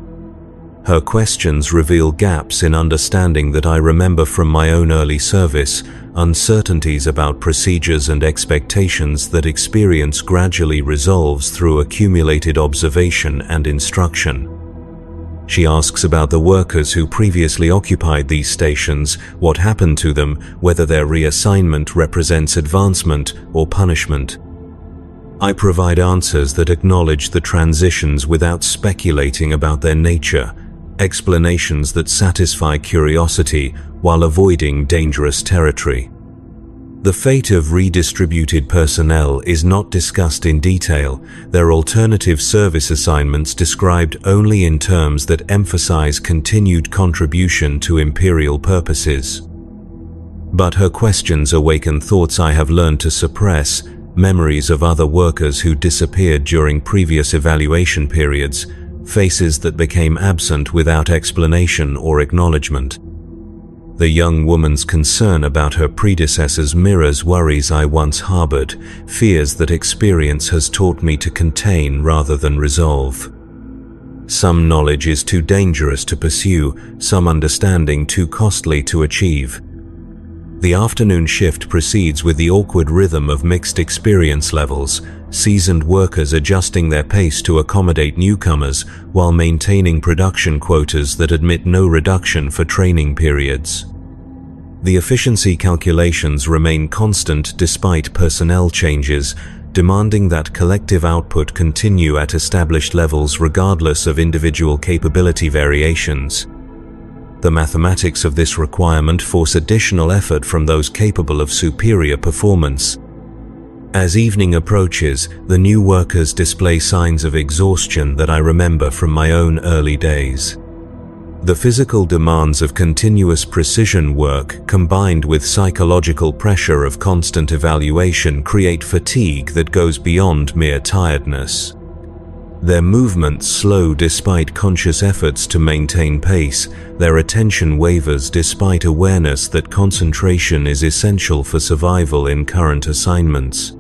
Her questions reveal gaps in understanding that I remember from my own early service, uncertainties about procedures and expectations that experience gradually resolves through accumulated observation and instruction. She asks about the workers who previously occupied these stations, what happened to them, whether their reassignment represents advancement or punishment. I provide answers that acknowledge the transitions without speculating about their nature, explanations that satisfy curiosity while avoiding dangerous territory. The fate of redistributed personnel is not discussed in detail, their alternative service assignments described only in terms that emphasize continued contribution to Imperial purposes. But her questions awaken thoughts I have learned to suppress, memories of other workers who disappeared during previous evaluation periods, faces that became absent without explanation or acknowledgement. The young woman's concern about her predecessors mirrors worries I once harbored, fears that experience has taught me to contain rather than resolve. Some knowledge is too dangerous to pursue, some understanding too costly to achieve. The afternoon shift proceeds with the awkward rhythm of mixed experience levels, seasoned workers adjusting their pace to accommodate newcomers while maintaining production quotas that admit no reduction for training periods. The efficiency calculations remain constant despite personnel changes, demanding that collective output continue at established levels regardless of individual capability variations. The mathematics of this requirement force additional effort from those capable of superior performance. As evening approaches, the new workers display signs of exhaustion that I remember from my own early days. The physical demands of continuous precision work combined with psychological pressure of constant evaluation create fatigue that goes beyond mere tiredness. Their movements slow despite conscious efforts to maintain pace, their attention wavers despite awareness that concentration is essential for survival in current assignments.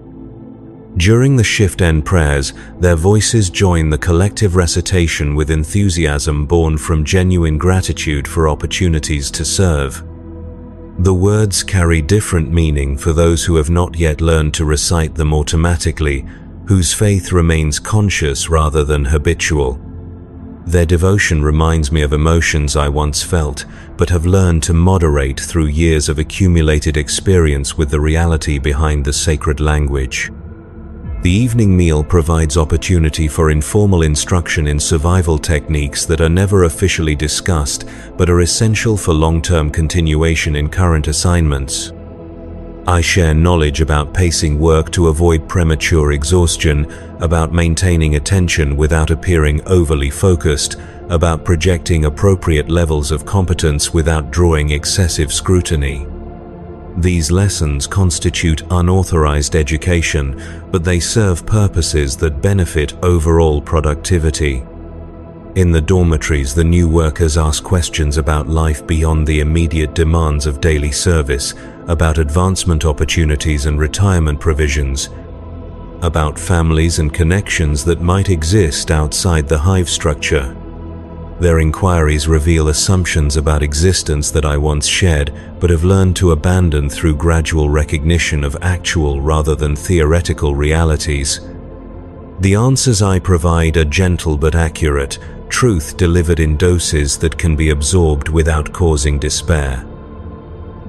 During the shift-end prayers, their voices join the collective recitation with enthusiasm born from genuine gratitude for opportunities to serve. The words carry different meaning for those who have not yet learned to recite them automatically, whose faith remains conscious rather than habitual. Their devotion reminds me of emotions I once felt, but have learned to moderate through years of accumulated experience with the reality behind the sacred language. The evening meal provides opportunity for informal instruction in survival techniques that are never officially discussed but are essential for long-term continuation in current assignments. I share knowledge about pacing work to avoid premature exhaustion, about maintaining attention without appearing overly focused, about projecting appropriate levels of competence without drawing excessive scrutiny. These lessons constitute unauthorized education, but they serve purposes that benefit overall productivity. In the dormitories, the new workers ask questions about life beyond the immediate demands of daily service, about advancement opportunities and retirement provisions, about families and connections that might exist outside the hive structure. Their inquiries reveal assumptions about existence that I once shared, but have learned to abandon through gradual recognition of actual rather than theoretical realities. The answers I provide are gentle but accurate, truth delivered in doses that can be absorbed without causing despair.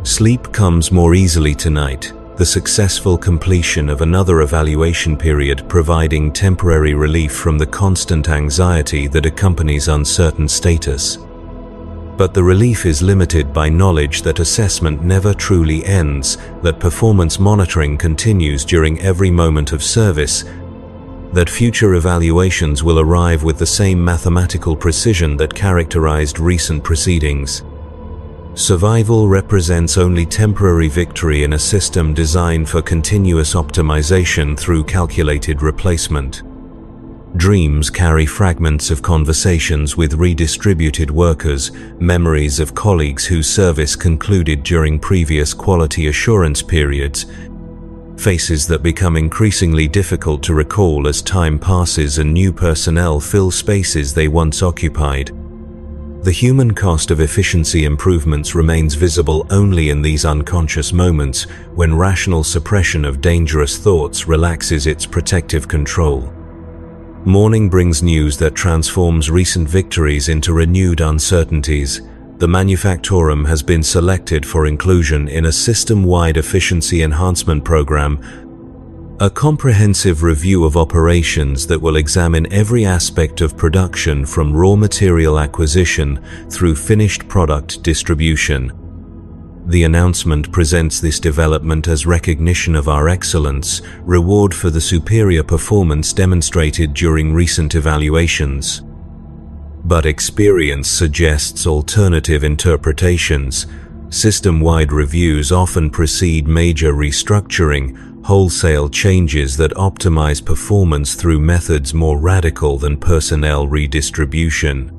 Sleep comes more easily tonight, the successful completion of another evaluation period providing temporary relief from the constant anxiety that accompanies uncertain status. But the relief is limited by knowledge that assessment never truly ends, that performance monitoring continues during every moment of service, that future evaluations will arrive with the same mathematical precision that characterized recent proceedings. Survival represents only temporary victory in a system designed for continuous optimization through calculated replacement. Dreams carry fragments of conversations with redistributed workers, memories of colleagues whose service concluded during previous quality assurance periods, faces that become increasingly difficult to recall as time passes and new personnel fill spaces they once occupied. The human cost of efficiency improvements remains visible only in these unconscious moments when rational suppression of dangerous thoughts relaxes its protective control. Morning brings news that transforms recent victories into renewed uncertainties. The Manufactorum has been selected for inclusion in a system-wide efficiency enhancement program, a comprehensive review of operations that will examine every aspect of production from raw material acquisition through finished product distribution. The announcement presents this development as recognition of our excellence, reward for the superior performance demonstrated during recent evaluations. But experience suggests alternative interpretations. System-wide reviews often precede major restructuring, wholesale changes that optimize performance through methods more radical than personnel redistribution.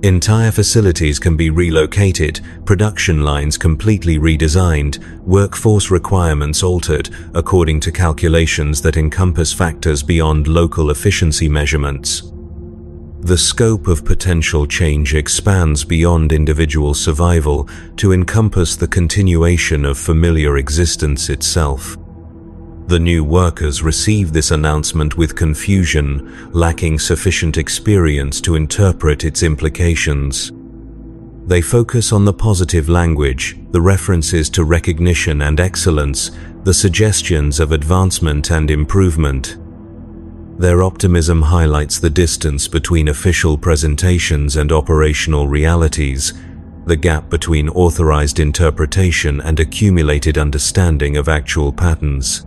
Entire facilities can be relocated, production lines completely redesigned, workforce requirements altered according to calculations that encompass factors beyond local efficiency measurements. The scope of potential change expands beyond individual survival to encompass the continuation of familiar existence itself. The new workers receive this announcement with confusion, lacking sufficient experience to interpret its implications. They focus on the positive language, the references to recognition and excellence, the suggestions of advancement and improvement. Their optimism highlights the distance between official presentations and operational realities, the gap between authorized interpretation and accumulated understanding of actual patterns.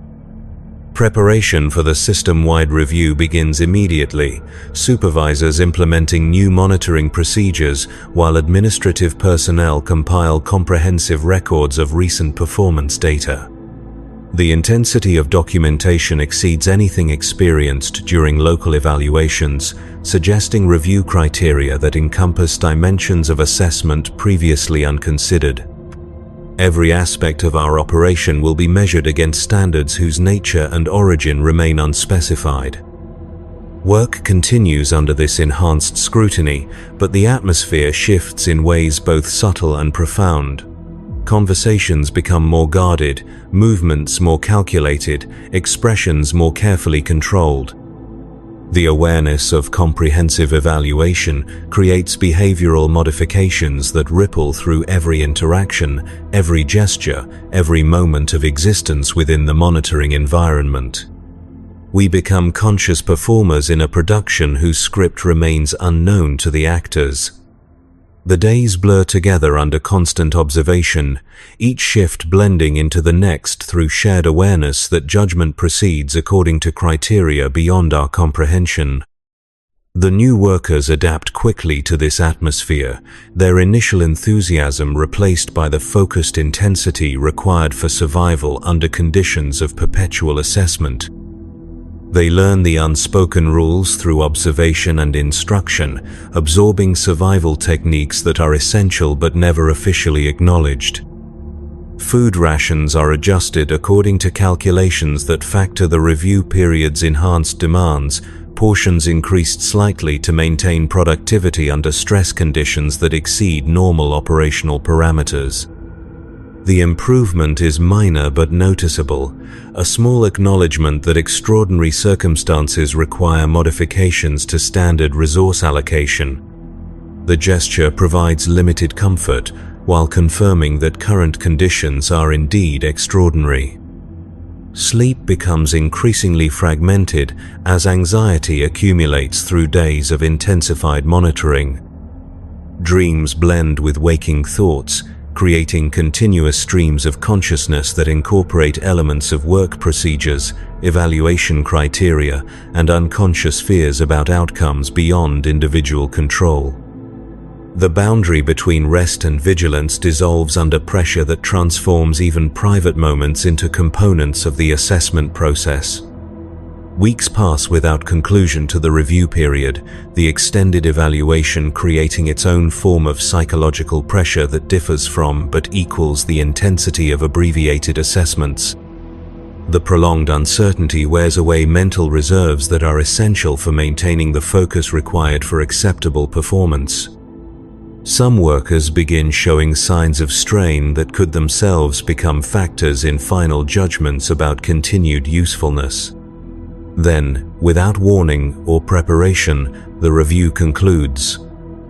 Preparation for the system-wide review begins immediately, supervisors implementing new monitoring procedures while administrative personnel compile comprehensive records of recent performance data. The intensity of documentation exceeds anything experienced during local evaluations, suggesting review criteria that encompass dimensions of assessment previously unconsidered. Every aspect of our operation will be measured against standards whose nature and origin remain unspecified. Work continues under this enhanced scrutiny, but the atmosphere shifts in ways both subtle and profound. Conversations become more guarded, movements more calculated, expressions more carefully controlled. The awareness of comprehensive evaluation creates behavioral modifications that ripple through every interaction, every gesture, every moment of existence within the monitoring environment. We become conscious performers in a production whose script remains unknown to the actors. The days blur together under constant observation, each shift blending into the next through shared awareness that judgment proceeds according to criteria beyond our comprehension. The new workers adapt quickly to this atmosphere, their initial enthusiasm replaced by the focused intensity required for survival under conditions of perpetual assessment. They learn the unspoken rules through observation and instruction, absorbing survival techniques that are essential but never officially acknowledged. Food rations are adjusted according to calculations that factor the review period's enhanced demands, portions increased slightly to maintain productivity under stress conditions that exceed normal operational parameters. The improvement is minor but noticeable, a small acknowledgement that extraordinary circumstances require modifications to standard resource allocation. The gesture provides limited comfort, while confirming that current conditions are indeed extraordinary. Sleep becomes increasingly fragmented as anxiety accumulates through days of intensified monitoring. Dreams blend with waking thoughts, creating continuous streams of consciousness that incorporate elements of work procedures, evaluation criteria, and unconscious fears about outcomes beyond individual control. The boundary between rest and vigilance dissolves under pressure that transforms even private moments into components of the assessment process. Weeks pass without conclusion to the review period, the extended evaluation creating its own form of psychological pressure that differs from but equals the intensity of abbreviated assessments. The prolonged uncertainty wears away mental reserves that are essential for maintaining the focus required for acceptable performance. Some workers begin showing signs of strain that could themselves become factors in final judgments about continued usefulness. Then, without warning or preparation, the review concludes.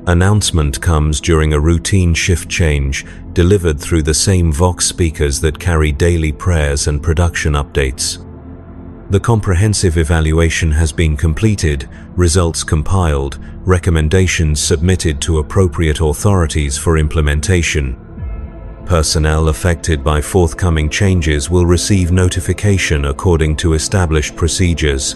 Announcement comes during a routine shift change, delivered through the same Vox speakers that carry daily prayers and production updates. The comprehensive evaluation has been completed, results compiled, recommendations submitted to appropriate authorities for implementation. Personnel affected by forthcoming changes will receive notification according to established procedures.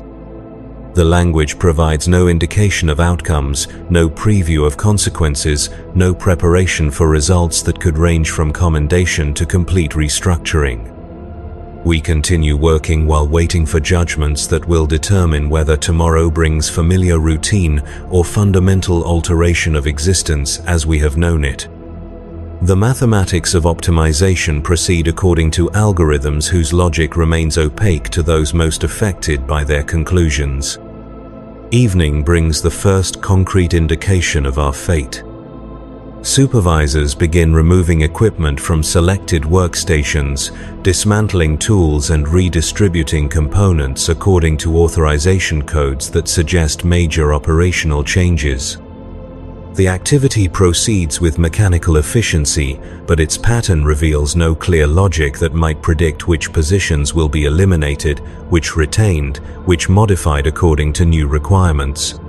The language provides no indication of outcomes, no preview of consequences, no preparation for results that could range from commendation to complete restructuring. We continue working while waiting for judgments that will determine whether tomorrow brings familiar routine or fundamental alteration of existence as we have known it. The mathematics of optimization proceed according to algorithms whose logic remains opaque to those most affected by their conclusions. Evening brings the first concrete indication of our fate. Supervisors begin removing equipment from selected workstations, dismantling tools and redistributing components according to authorization codes that suggest major operational changes. The activity proceeds with mechanical efficiency, but its pattern reveals no clear logic that might predict which positions will be eliminated, which retained, which modified according to new requirements.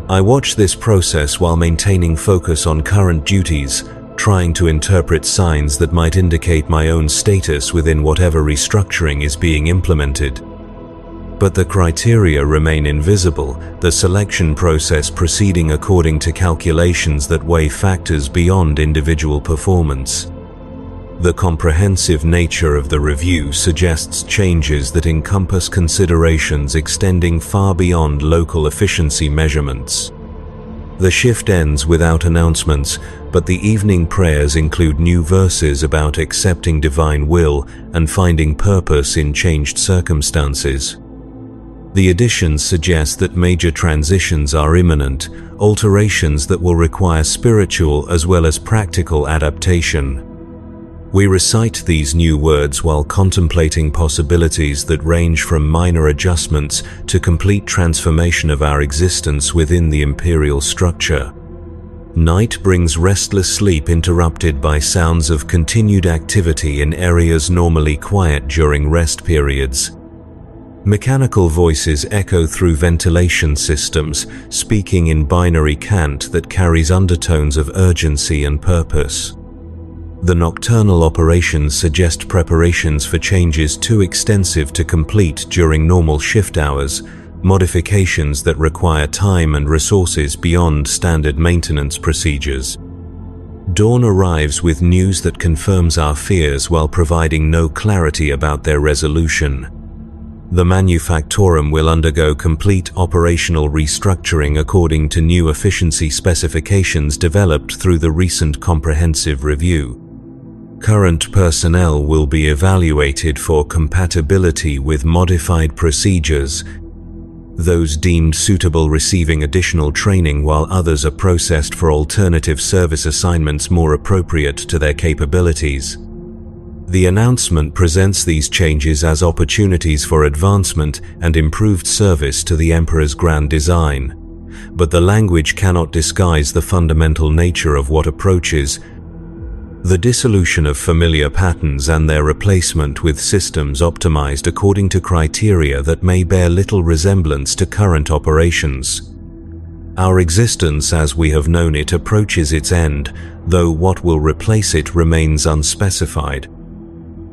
I watch this process while maintaining focus on current duties, trying to interpret signs that might indicate my own status within whatever restructuring is being implemented. But the criteria remain invisible, the selection process proceeding according to calculations that weigh factors beyond individual performance. The comprehensive nature of the review suggests changes that encompass considerations extending far beyond local efficiency measurements. The shift ends without announcements, but the evening prayers include new verses about accepting divine will and finding purpose in changed circumstances. The additions suggest that major transitions are imminent, alterations that will require spiritual as well as practical adaptation. We recite these new words while contemplating possibilities that range from minor adjustments to complete transformation of our existence within the Imperial structure. Night brings restless sleep interrupted by sounds of continued activity in areas normally quiet during rest periods. Mechanical voices echo through ventilation systems, speaking in binary cant that carries undertones of urgency and purpose. The nocturnal operations suggest preparations for changes too extensive to complete during normal shift hours, modifications that require time and resources beyond standard maintenance procedures. Dawn arrives with news that confirms our fears while providing no clarity about their resolution. The manufactorum will undergo complete operational restructuring according to new efficiency specifications developed through the recent comprehensive review. Current personnel will be evaluated for compatibility with modified procedures, those deemed suitable receiving additional training while others are processed for alternative service assignments more appropriate to their capabilities. The announcement presents these changes as opportunities for advancement and improved service to the Emperor's grand design. But the language cannot disguise the fundamental nature of what approaches: the dissolution of familiar patterns and their replacement with systems optimized according to criteria that may bear little resemblance to current operations. Our existence as we have known it approaches its end, though what will replace it remains unspecified.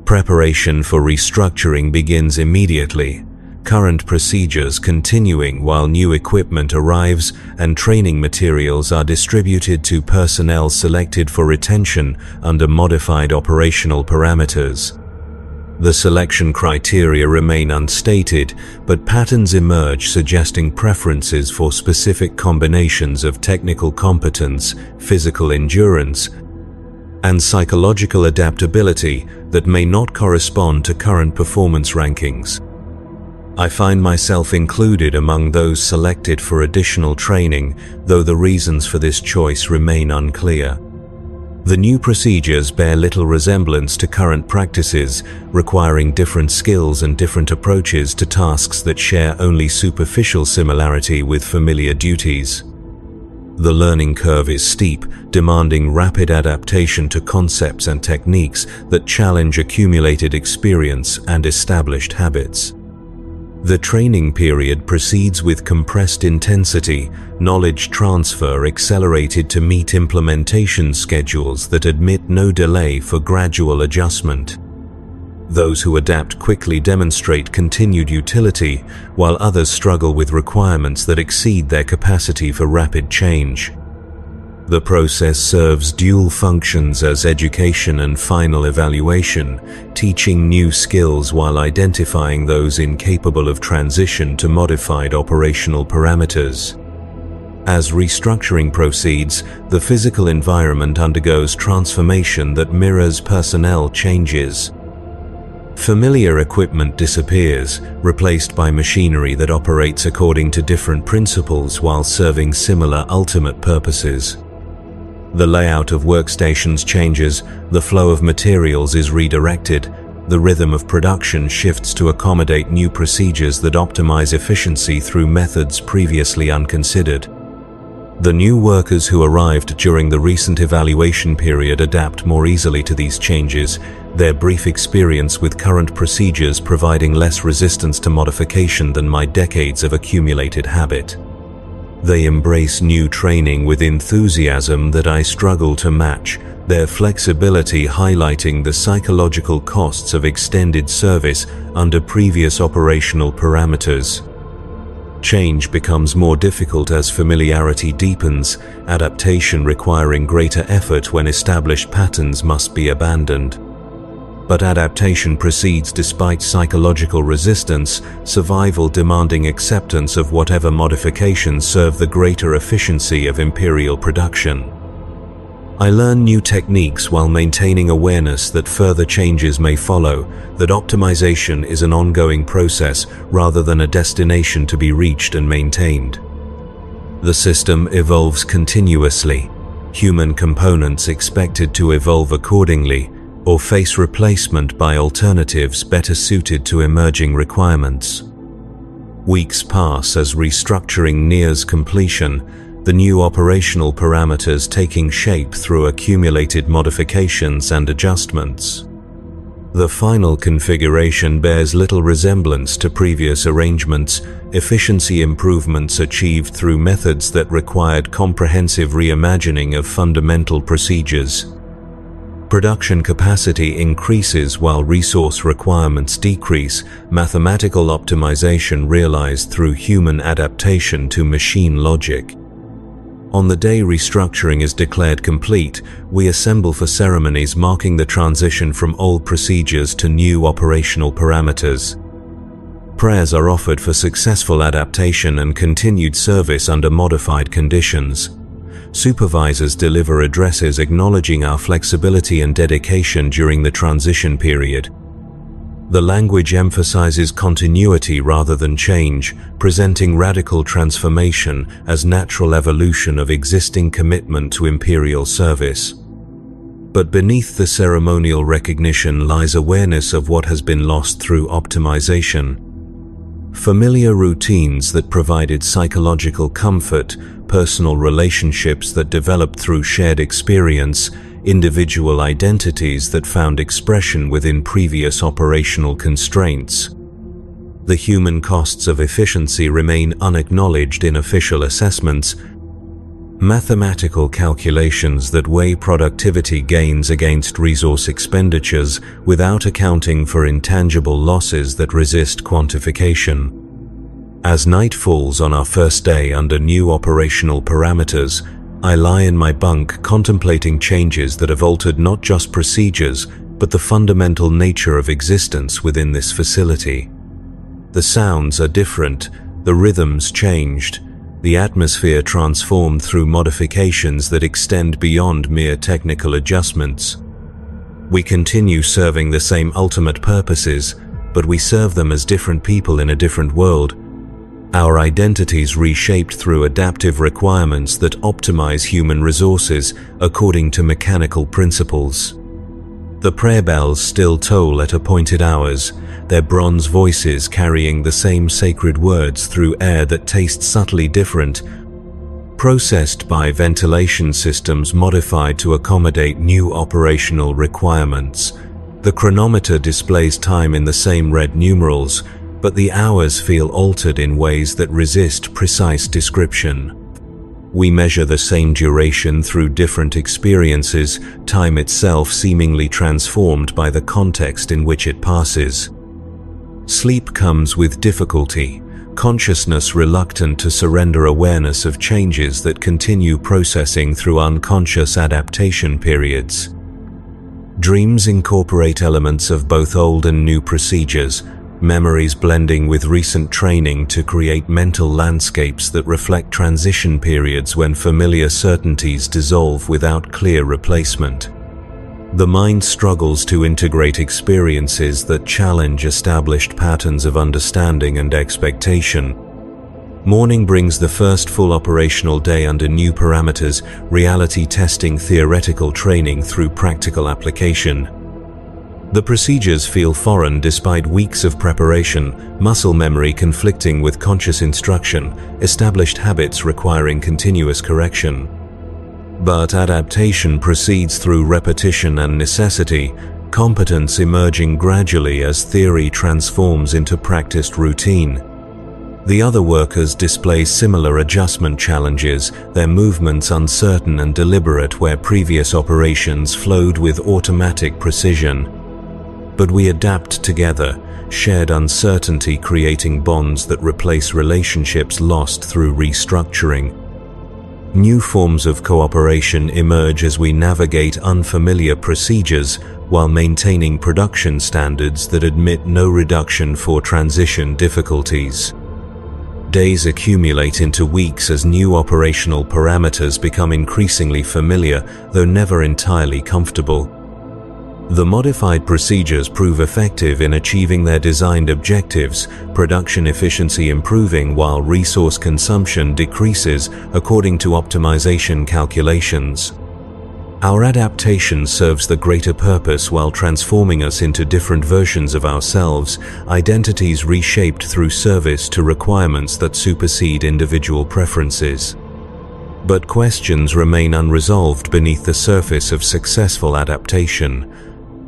Preparation for restructuring begins immediately, current procedures continuing while new equipment arrives and training materials are distributed to personnel selected for retention under modified operational parameters. The selection criteria remain unstated, but patterns emerge suggesting preferences for specific combinations of technical competence, physical endurance, and psychological adaptability that may not correspond to current performance rankings. I find myself included among those selected for additional training, though the reasons for this choice remain unclear. The new procedures bear little resemblance to current practices, requiring different skills and different approaches to tasks that share only superficial similarity with familiar duties. The learning curve is steep, demanding rapid adaptation to concepts and techniques that challenge accumulated experience and established habits. The training period proceeds with compressed intensity, knowledge transfer accelerated to meet implementation schedules that admit no delay for gradual adjustment. Those who adapt quickly demonstrate continued utility, while others struggle with requirements that exceed their capacity for rapid change. The process serves dual functions as education and final evaluation, teaching new skills while identifying those incapable of transition to modified operational parameters. As restructuring proceeds, the physical environment undergoes transformation that mirrors personnel changes. Familiar equipment disappears, replaced by machinery that operates according to different principles while serving similar ultimate purposes. The layout of workstations changes, the flow of materials is redirected, the rhythm of production shifts to accommodate new procedures that optimize efficiency through methods previously unconsidered. The new workers who arrived during the recent evaluation period adapt more easily to these changes, their brief experience with current procedures providing less resistance to modification than my decades of accumulated habit. They embrace new training with enthusiasm that I struggle to match, their flexibility highlighting the psychological costs of extended service under previous operational parameters. Change becomes more difficult as familiarity deepens, adaptation requiring greater effort when established patterns must be abandoned. But adaptation proceeds despite psychological resistance, survival demanding acceptance of whatever modifications serve the greater efficiency of Imperial production. I learn new techniques while maintaining awareness that further changes may follow, that optimization is an ongoing process rather than a destination to be reached and maintained. The system evolves continuously, human components expected to evolve accordingly, or face replacement by alternatives better suited to emerging requirements. Weeks pass as restructuring nears completion, the new operational parameters taking shape through accumulated modifications and adjustments. The final configuration bears little resemblance to previous arrangements, efficiency improvements achieved through methods that required comprehensive reimagining of fundamental procedures. Production capacity increases while resource requirements decrease, mathematical optimization realized through human adaptation to machine logic. On the day restructuring is declared complete, we assemble for ceremonies marking the transition from old procedures to new operational parameters. Prayers are offered for successful adaptation and continued service under modified conditions. Supervisors deliver addresses acknowledging our flexibility and dedication during the transition period. The language emphasizes continuity rather than change, presenting radical transformation as natural evolution of existing commitment to Imperial service. But beneath the ceremonial recognition lies awareness of what has been lost through optimization. Familiar routines that provided psychological comfort, personal relationships that developed through shared experience, individual identities that found expression within previous operational constraints. The human costs of efficiency remain unacknowledged in official assessments, mathematical calculations that weigh productivity gains against resource expenditures without accounting for intangible losses that resist quantification. As night falls on our first day under new operational parameters, I lie in my bunk contemplating changes that have altered not just procedures, but the fundamental nature of existence within this facility. The sounds are different, the rhythms changed, the atmosphere transformed through modifications that extend beyond mere technical adjustments. We continue serving the same ultimate purposes, but we serve them as different people in a different world. Our identities reshaped through adaptive requirements that optimize human resources according to mechanical principles. The prayer bells still toll at appointed hours, their bronze voices carrying the same sacred words through air that tastes subtly different, processed by ventilation systems modified to accommodate new operational requirements. The chronometer displays time in the same red numerals, but the hours feel altered in ways that resist precise description. We measure the same duration through different experiences, time itself seemingly transformed by the context in which it passes. Sleep comes with difficulty, consciousness reluctant to surrender awareness of changes that continue processing through unconscious adaptation periods. Dreams incorporate elements of both old and new procedures, memories blending with recent training to create mental landscapes that reflect transition periods when familiar certainties dissolve without clear replacement. The mind struggles to integrate experiences that challenge established patterns of understanding and expectation. Morning brings the first full operational day under new parameters, reality testing theoretical training through practical application. The procedures feel foreign despite weeks of preparation, muscle memory conflicting with conscious instruction, established habits requiring continuous correction. But adaptation proceeds through repetition and necessity, competence emerging gradually as theory transforms into practiced routine. The other workers display similar adjustment challenges, their movements uncertain and deliberate where previous operations flowed with automatic precision. But we adapt together, shared uncertainty creating bonds that replace relationships lost through restructuring. New forms of cooperation emerge as we navigate unfamiliar procedures while maintaining production standards that admit no reduction for transition difficulties. Days accumulate into weeks as new operational parameters become increasingly familiar, though never entirely comfortable. The modified procedures prove effective in achieving their designed objectives, production efficiency improving while resource consumption decreases according to optimization calculations. Our adaptation serves the greater purpose while transforming us into different versions of ourselves, identities reshaped through service to requirements that supersede individual preferences. But questions remain unresolved beneath the surface of successful adaptation.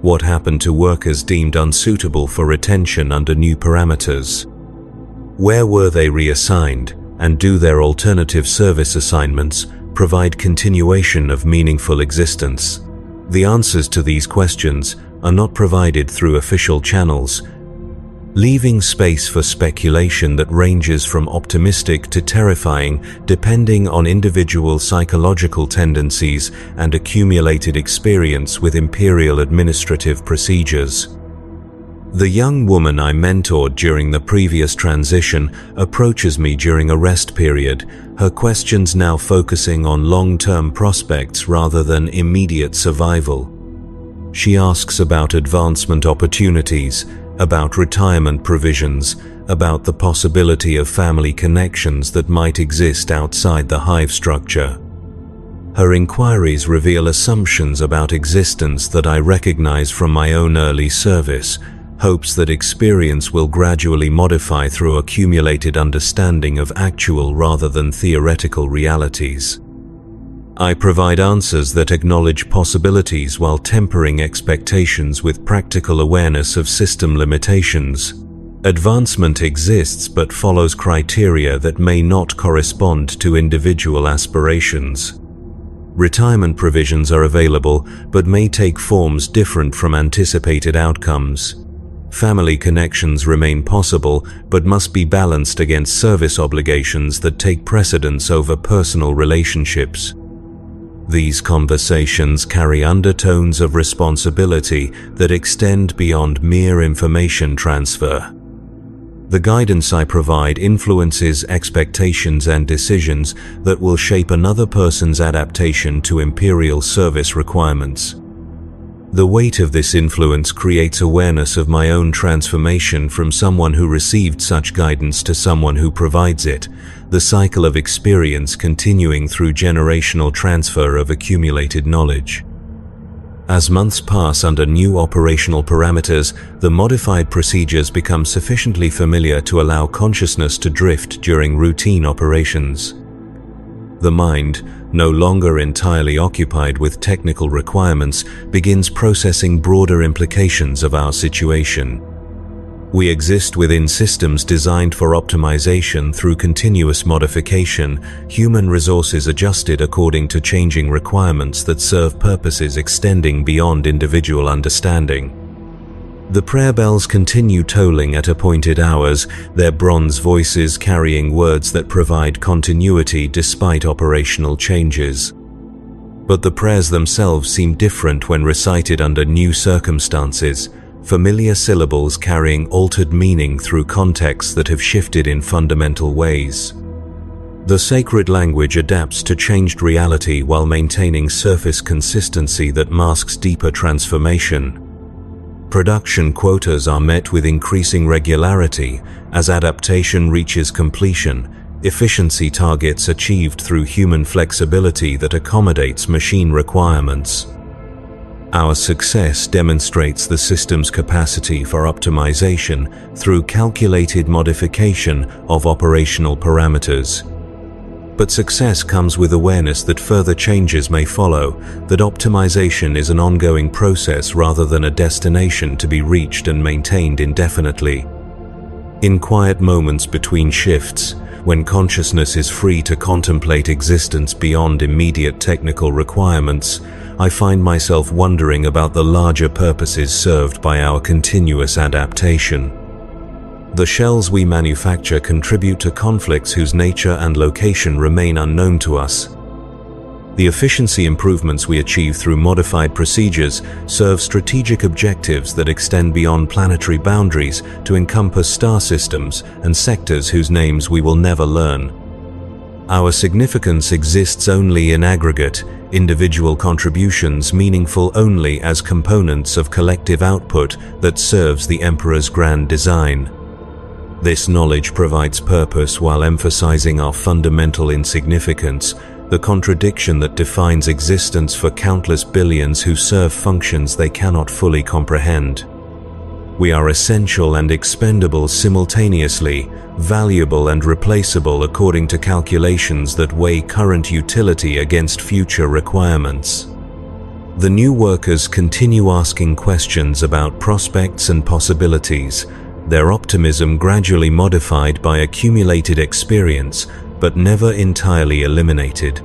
What happened to workers deemed unsuitable for retention under new parameters? Where were they reassigned, and do their alternative service assignments provide continuation of meaningful existence? The answers to these questions are not provided through official channels, leaving space for speculation that ranges from optimistic to terrifying depending on individual psychological tendencies and accumulated experience with Imperial administrative procedures. The young woman I mentored during the previous transition approaches me during a rest period, her questions now focusing on long-term prospects rather than immediate survival. She asks about advancement opportunities, about retirement provisions, about the possibility of family connections that might exist outside the hive structure. Her inquiries reveal assumptions about existence that I recognize from my own early service, hopes that experience will gradually modify through accumulated understanding of actual rather than theoretical realities. I provide answers that acknowledge possibilities while tempering expectations with practical awareness of system limitations. Advancement exists but follows criteria that may not correspond to individual aspirations. Retirement provisions are available but may take forms different from anticipated outcomes. Family connections remain possible but must be balanced against service obligations that take precedence over personal relationships. These conversations carry undertones of responsibility that extend beyond mere information transfer. The guidance I provide influences expectations and decisions that will shape another person's adaptation to Imperial service requirements. The weight of this influence creates awareness of my own transformation from someone who received such guidance to someone who provides it, the cycle of experience continuing through generational transfer of accumulated knowledge. As months pass under new operational parameters, the modified procedures become sufficiently familiar to allow consciousness to drift during routine operations. The mind, no longer entirely occupied with technical requirements, begins processing broader implications of our situation. We exist within systems designed for optimization through continuous modification, human resources adjusted according to changing requirements that serve purposes extending beyond individual understanding. The prayer bells continue tolling at appointed hours, their bronze voices carrying words that provide continuity despite operational changes. But the prayers themselves seem different when recited under new circumstances, familiar syllables carrying altered meaning through contexts that have shifted in fundamental ways. The sacred language adapts to changed reality while maintaining surface consistency that masks deeper transformation. Production quotas are met with increasing regularity as adaptation reaches completion, efficiency targets achieved through human flexibility that accommodates machine requirements. Our success demonstrates the system's capacity for optimization through calculated modification of operational parameters. But success comes with awareness that further changes may follow, that optimization is an ongoing process rather than a destination to be reached and maintained indefinitely. In quiet moments between shifts, when consciousness is free to contemplate existence beyond immediate technical requirements, I find myself wondering about the larger purposes served by our continuous adaptation. The shells we manufacture contribute to conflicts whose nature and location remain unknown to us. The efficiency improvements we achieve through modified procedures serve strategic objectives that extend beyond planetary boundaries to encompass star systems and sectors whose names we will never learn. Our significance exists only in aggregate, individual contributions meaningful only as components of collective output that serves the Emperor's grand design. This knowledge provides purpose while emphasizing our fundamental insignificance, the contradiction that defines existence for countless billions who serve functions they cannot fully comprehend. We are essential and expendable simultaneously, valuable and replaceable according to calculations that weigh current utility against future requirements. The new workers continue asking questions about prospects and possibilities, their optimism gradually modified by accumulated experience, but never entirely eliminated.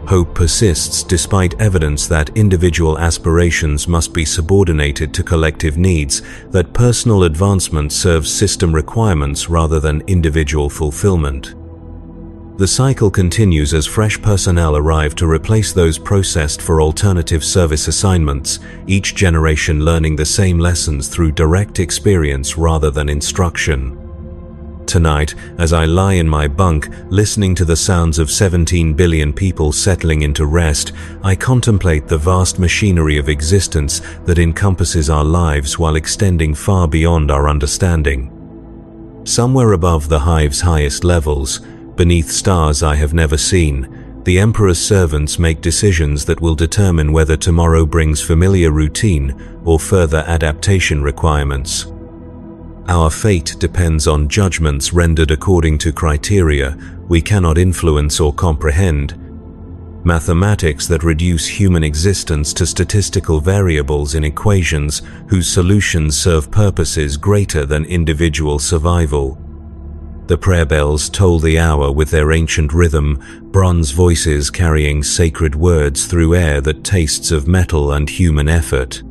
Hope persists despite evidence that individual aspirations must be subordinated to collective needs, that personal advancement serves system requirements rather than individual fulfillment. The cycle continues as fresh personnel arrive to replace those processed for alternative service assignments, each generation learning the same lessons through direct experience rather than instruction. Tonight, as I lie in my bunk, listening to the sounds of 17 billion people settling into rest, I contemplate the vast machinery of existence that encompasses our lives while extending far beyond our understanding. Somewhere above the hive's highest levels, beneath stars I have never seen, The Emperor's servants make decisions that will determine whether tomorrow brings familiar routine or further adaptation requirements. Our fate depends on judgments rendered according to criteria we cannot influence or comprehend. Mathematics that reduce human existence to statistical variables in equations whose solutions serve purposes greater than individual survival. The prayer bells toll the hour with their ancient rhythm, bronze voices carrying sacred words through air that tastes of metal and human effort.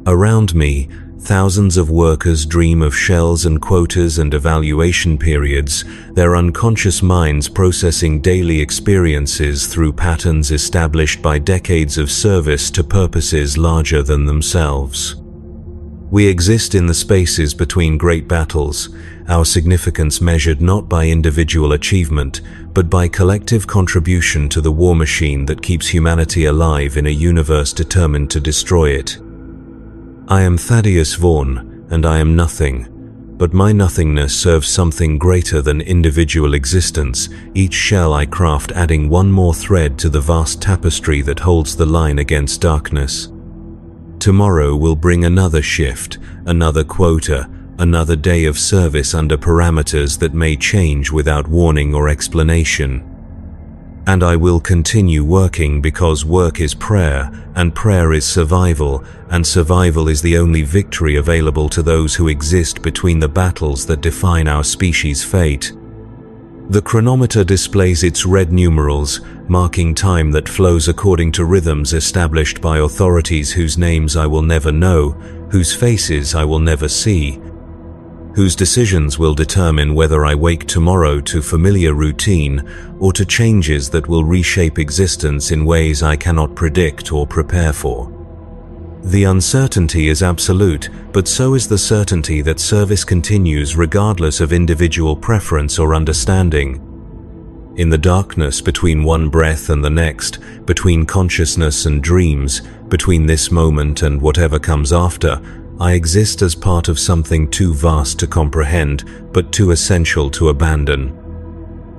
Around me, thousands of workers dream of shells and quotas and evaluation periods, their unconscious minds processing daily experiences through patterns established by decades of service to purposes larger than themselves. We exist in the spaces between great battles, our significance measured not by individual achievement, but by collective contribution to the war machine that keeps humanity alive in a universe determined to destroy it. I am Thaddeus Vaughan, and I am nothing, but my nothingness serves something greater than individual existence, each shell I craft adding one more thread to the vast tapestry that holds the line against darkness. Tomorrow will bring another shift, another quota, another day of service under parameters that may change without warning or explanation. And I will continue working because work is prayer, and prayer is survival, and survival is the only victory available to those who exist between the battles that define our species' fate. The chronometer displays its red numerals, marking time that flows according to rhythms established by authorities whose names I will never know, whose faces I will never see, whose decisions will determine whether I wake tomorrow to familiar routine or to changes that will reshape existence in ways I cannot predict or prepare for. The uncertainty is absolute, but so is the certainty that service continues regardless of individual preference or understanding. In the darkness between one breath and the next, between consciousness and dreams, between this moment and whatever comes after, I exist as part of something too vast to comprehend, but too essential to abandon.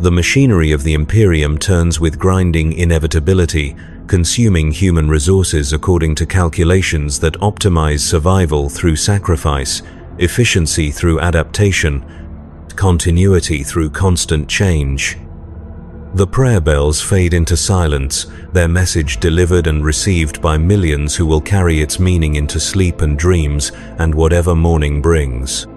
The machinery of the Imperium turns with grinding inevitability, consuming human resources according to calculations that optimize survival through sacrifice, efficiency through adaptation, continuity through constant change. The prayer bells fade into silence, their message delivered and received by millions who will carry its meaning into sleep and dreams and whatever morning brings.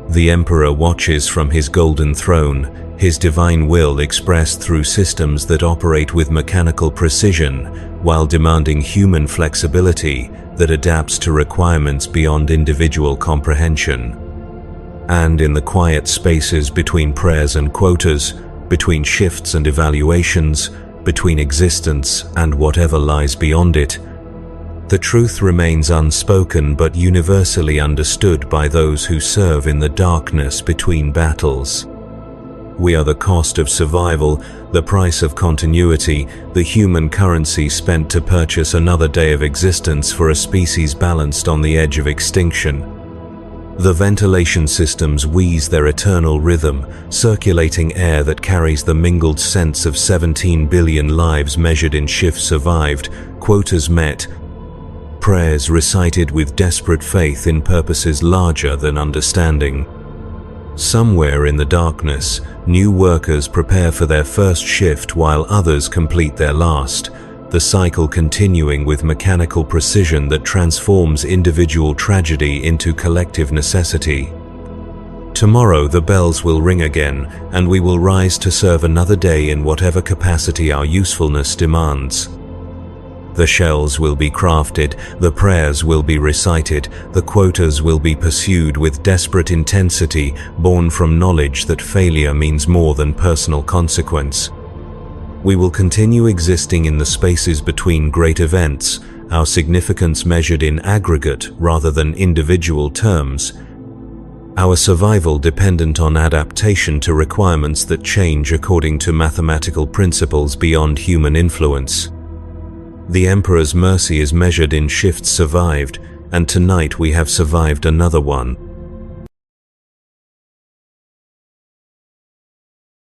The Emperor watches from his golden throne, his divine will expressed through systems that operate with mechanical precision while demanding human flexibility that adapts to requirements beyond individual comprehension. And in the quiet spaces between prayers and quotas, between shifts and evaluations, between existence and whatever lies beyond it, the truth remains unspoken but universally understood by those who serve in the darkness between battles. We are the cost of survival, the price of continuity, the human currency spent to purchase another day of existence for a species balanced on the edge of extinction. The ventilation systems wheeze their eternal rhythm, circulating air that carries the mingled sense of 17 billion lives measured in shifts survived, quotas met, prayers recited with desperate faith in purposes larger than understanding. Somewhere in the darkness, new workers prepare for their first shift while others complete their last, the cycle continuing with mechanical precision that transforms individual tragedy into collective necessity. Tomorrow the bells will ring again, and we will rise to serve another day in whatever capacity our usefulness demands. The shells will be crafted, the prayers will be recited, the quotas will be pursued with desperate intensity born from knowledge that failure means more than personal consequence. We will continue existing in the spaces between great events, our significance measured in aggregate rather than individual terms, our survival dependent on adaptation to requirements that change according to mathematical principles beyond human influence. The Emperor's mercy is measured in shifts survived, and tonight we have survived another one.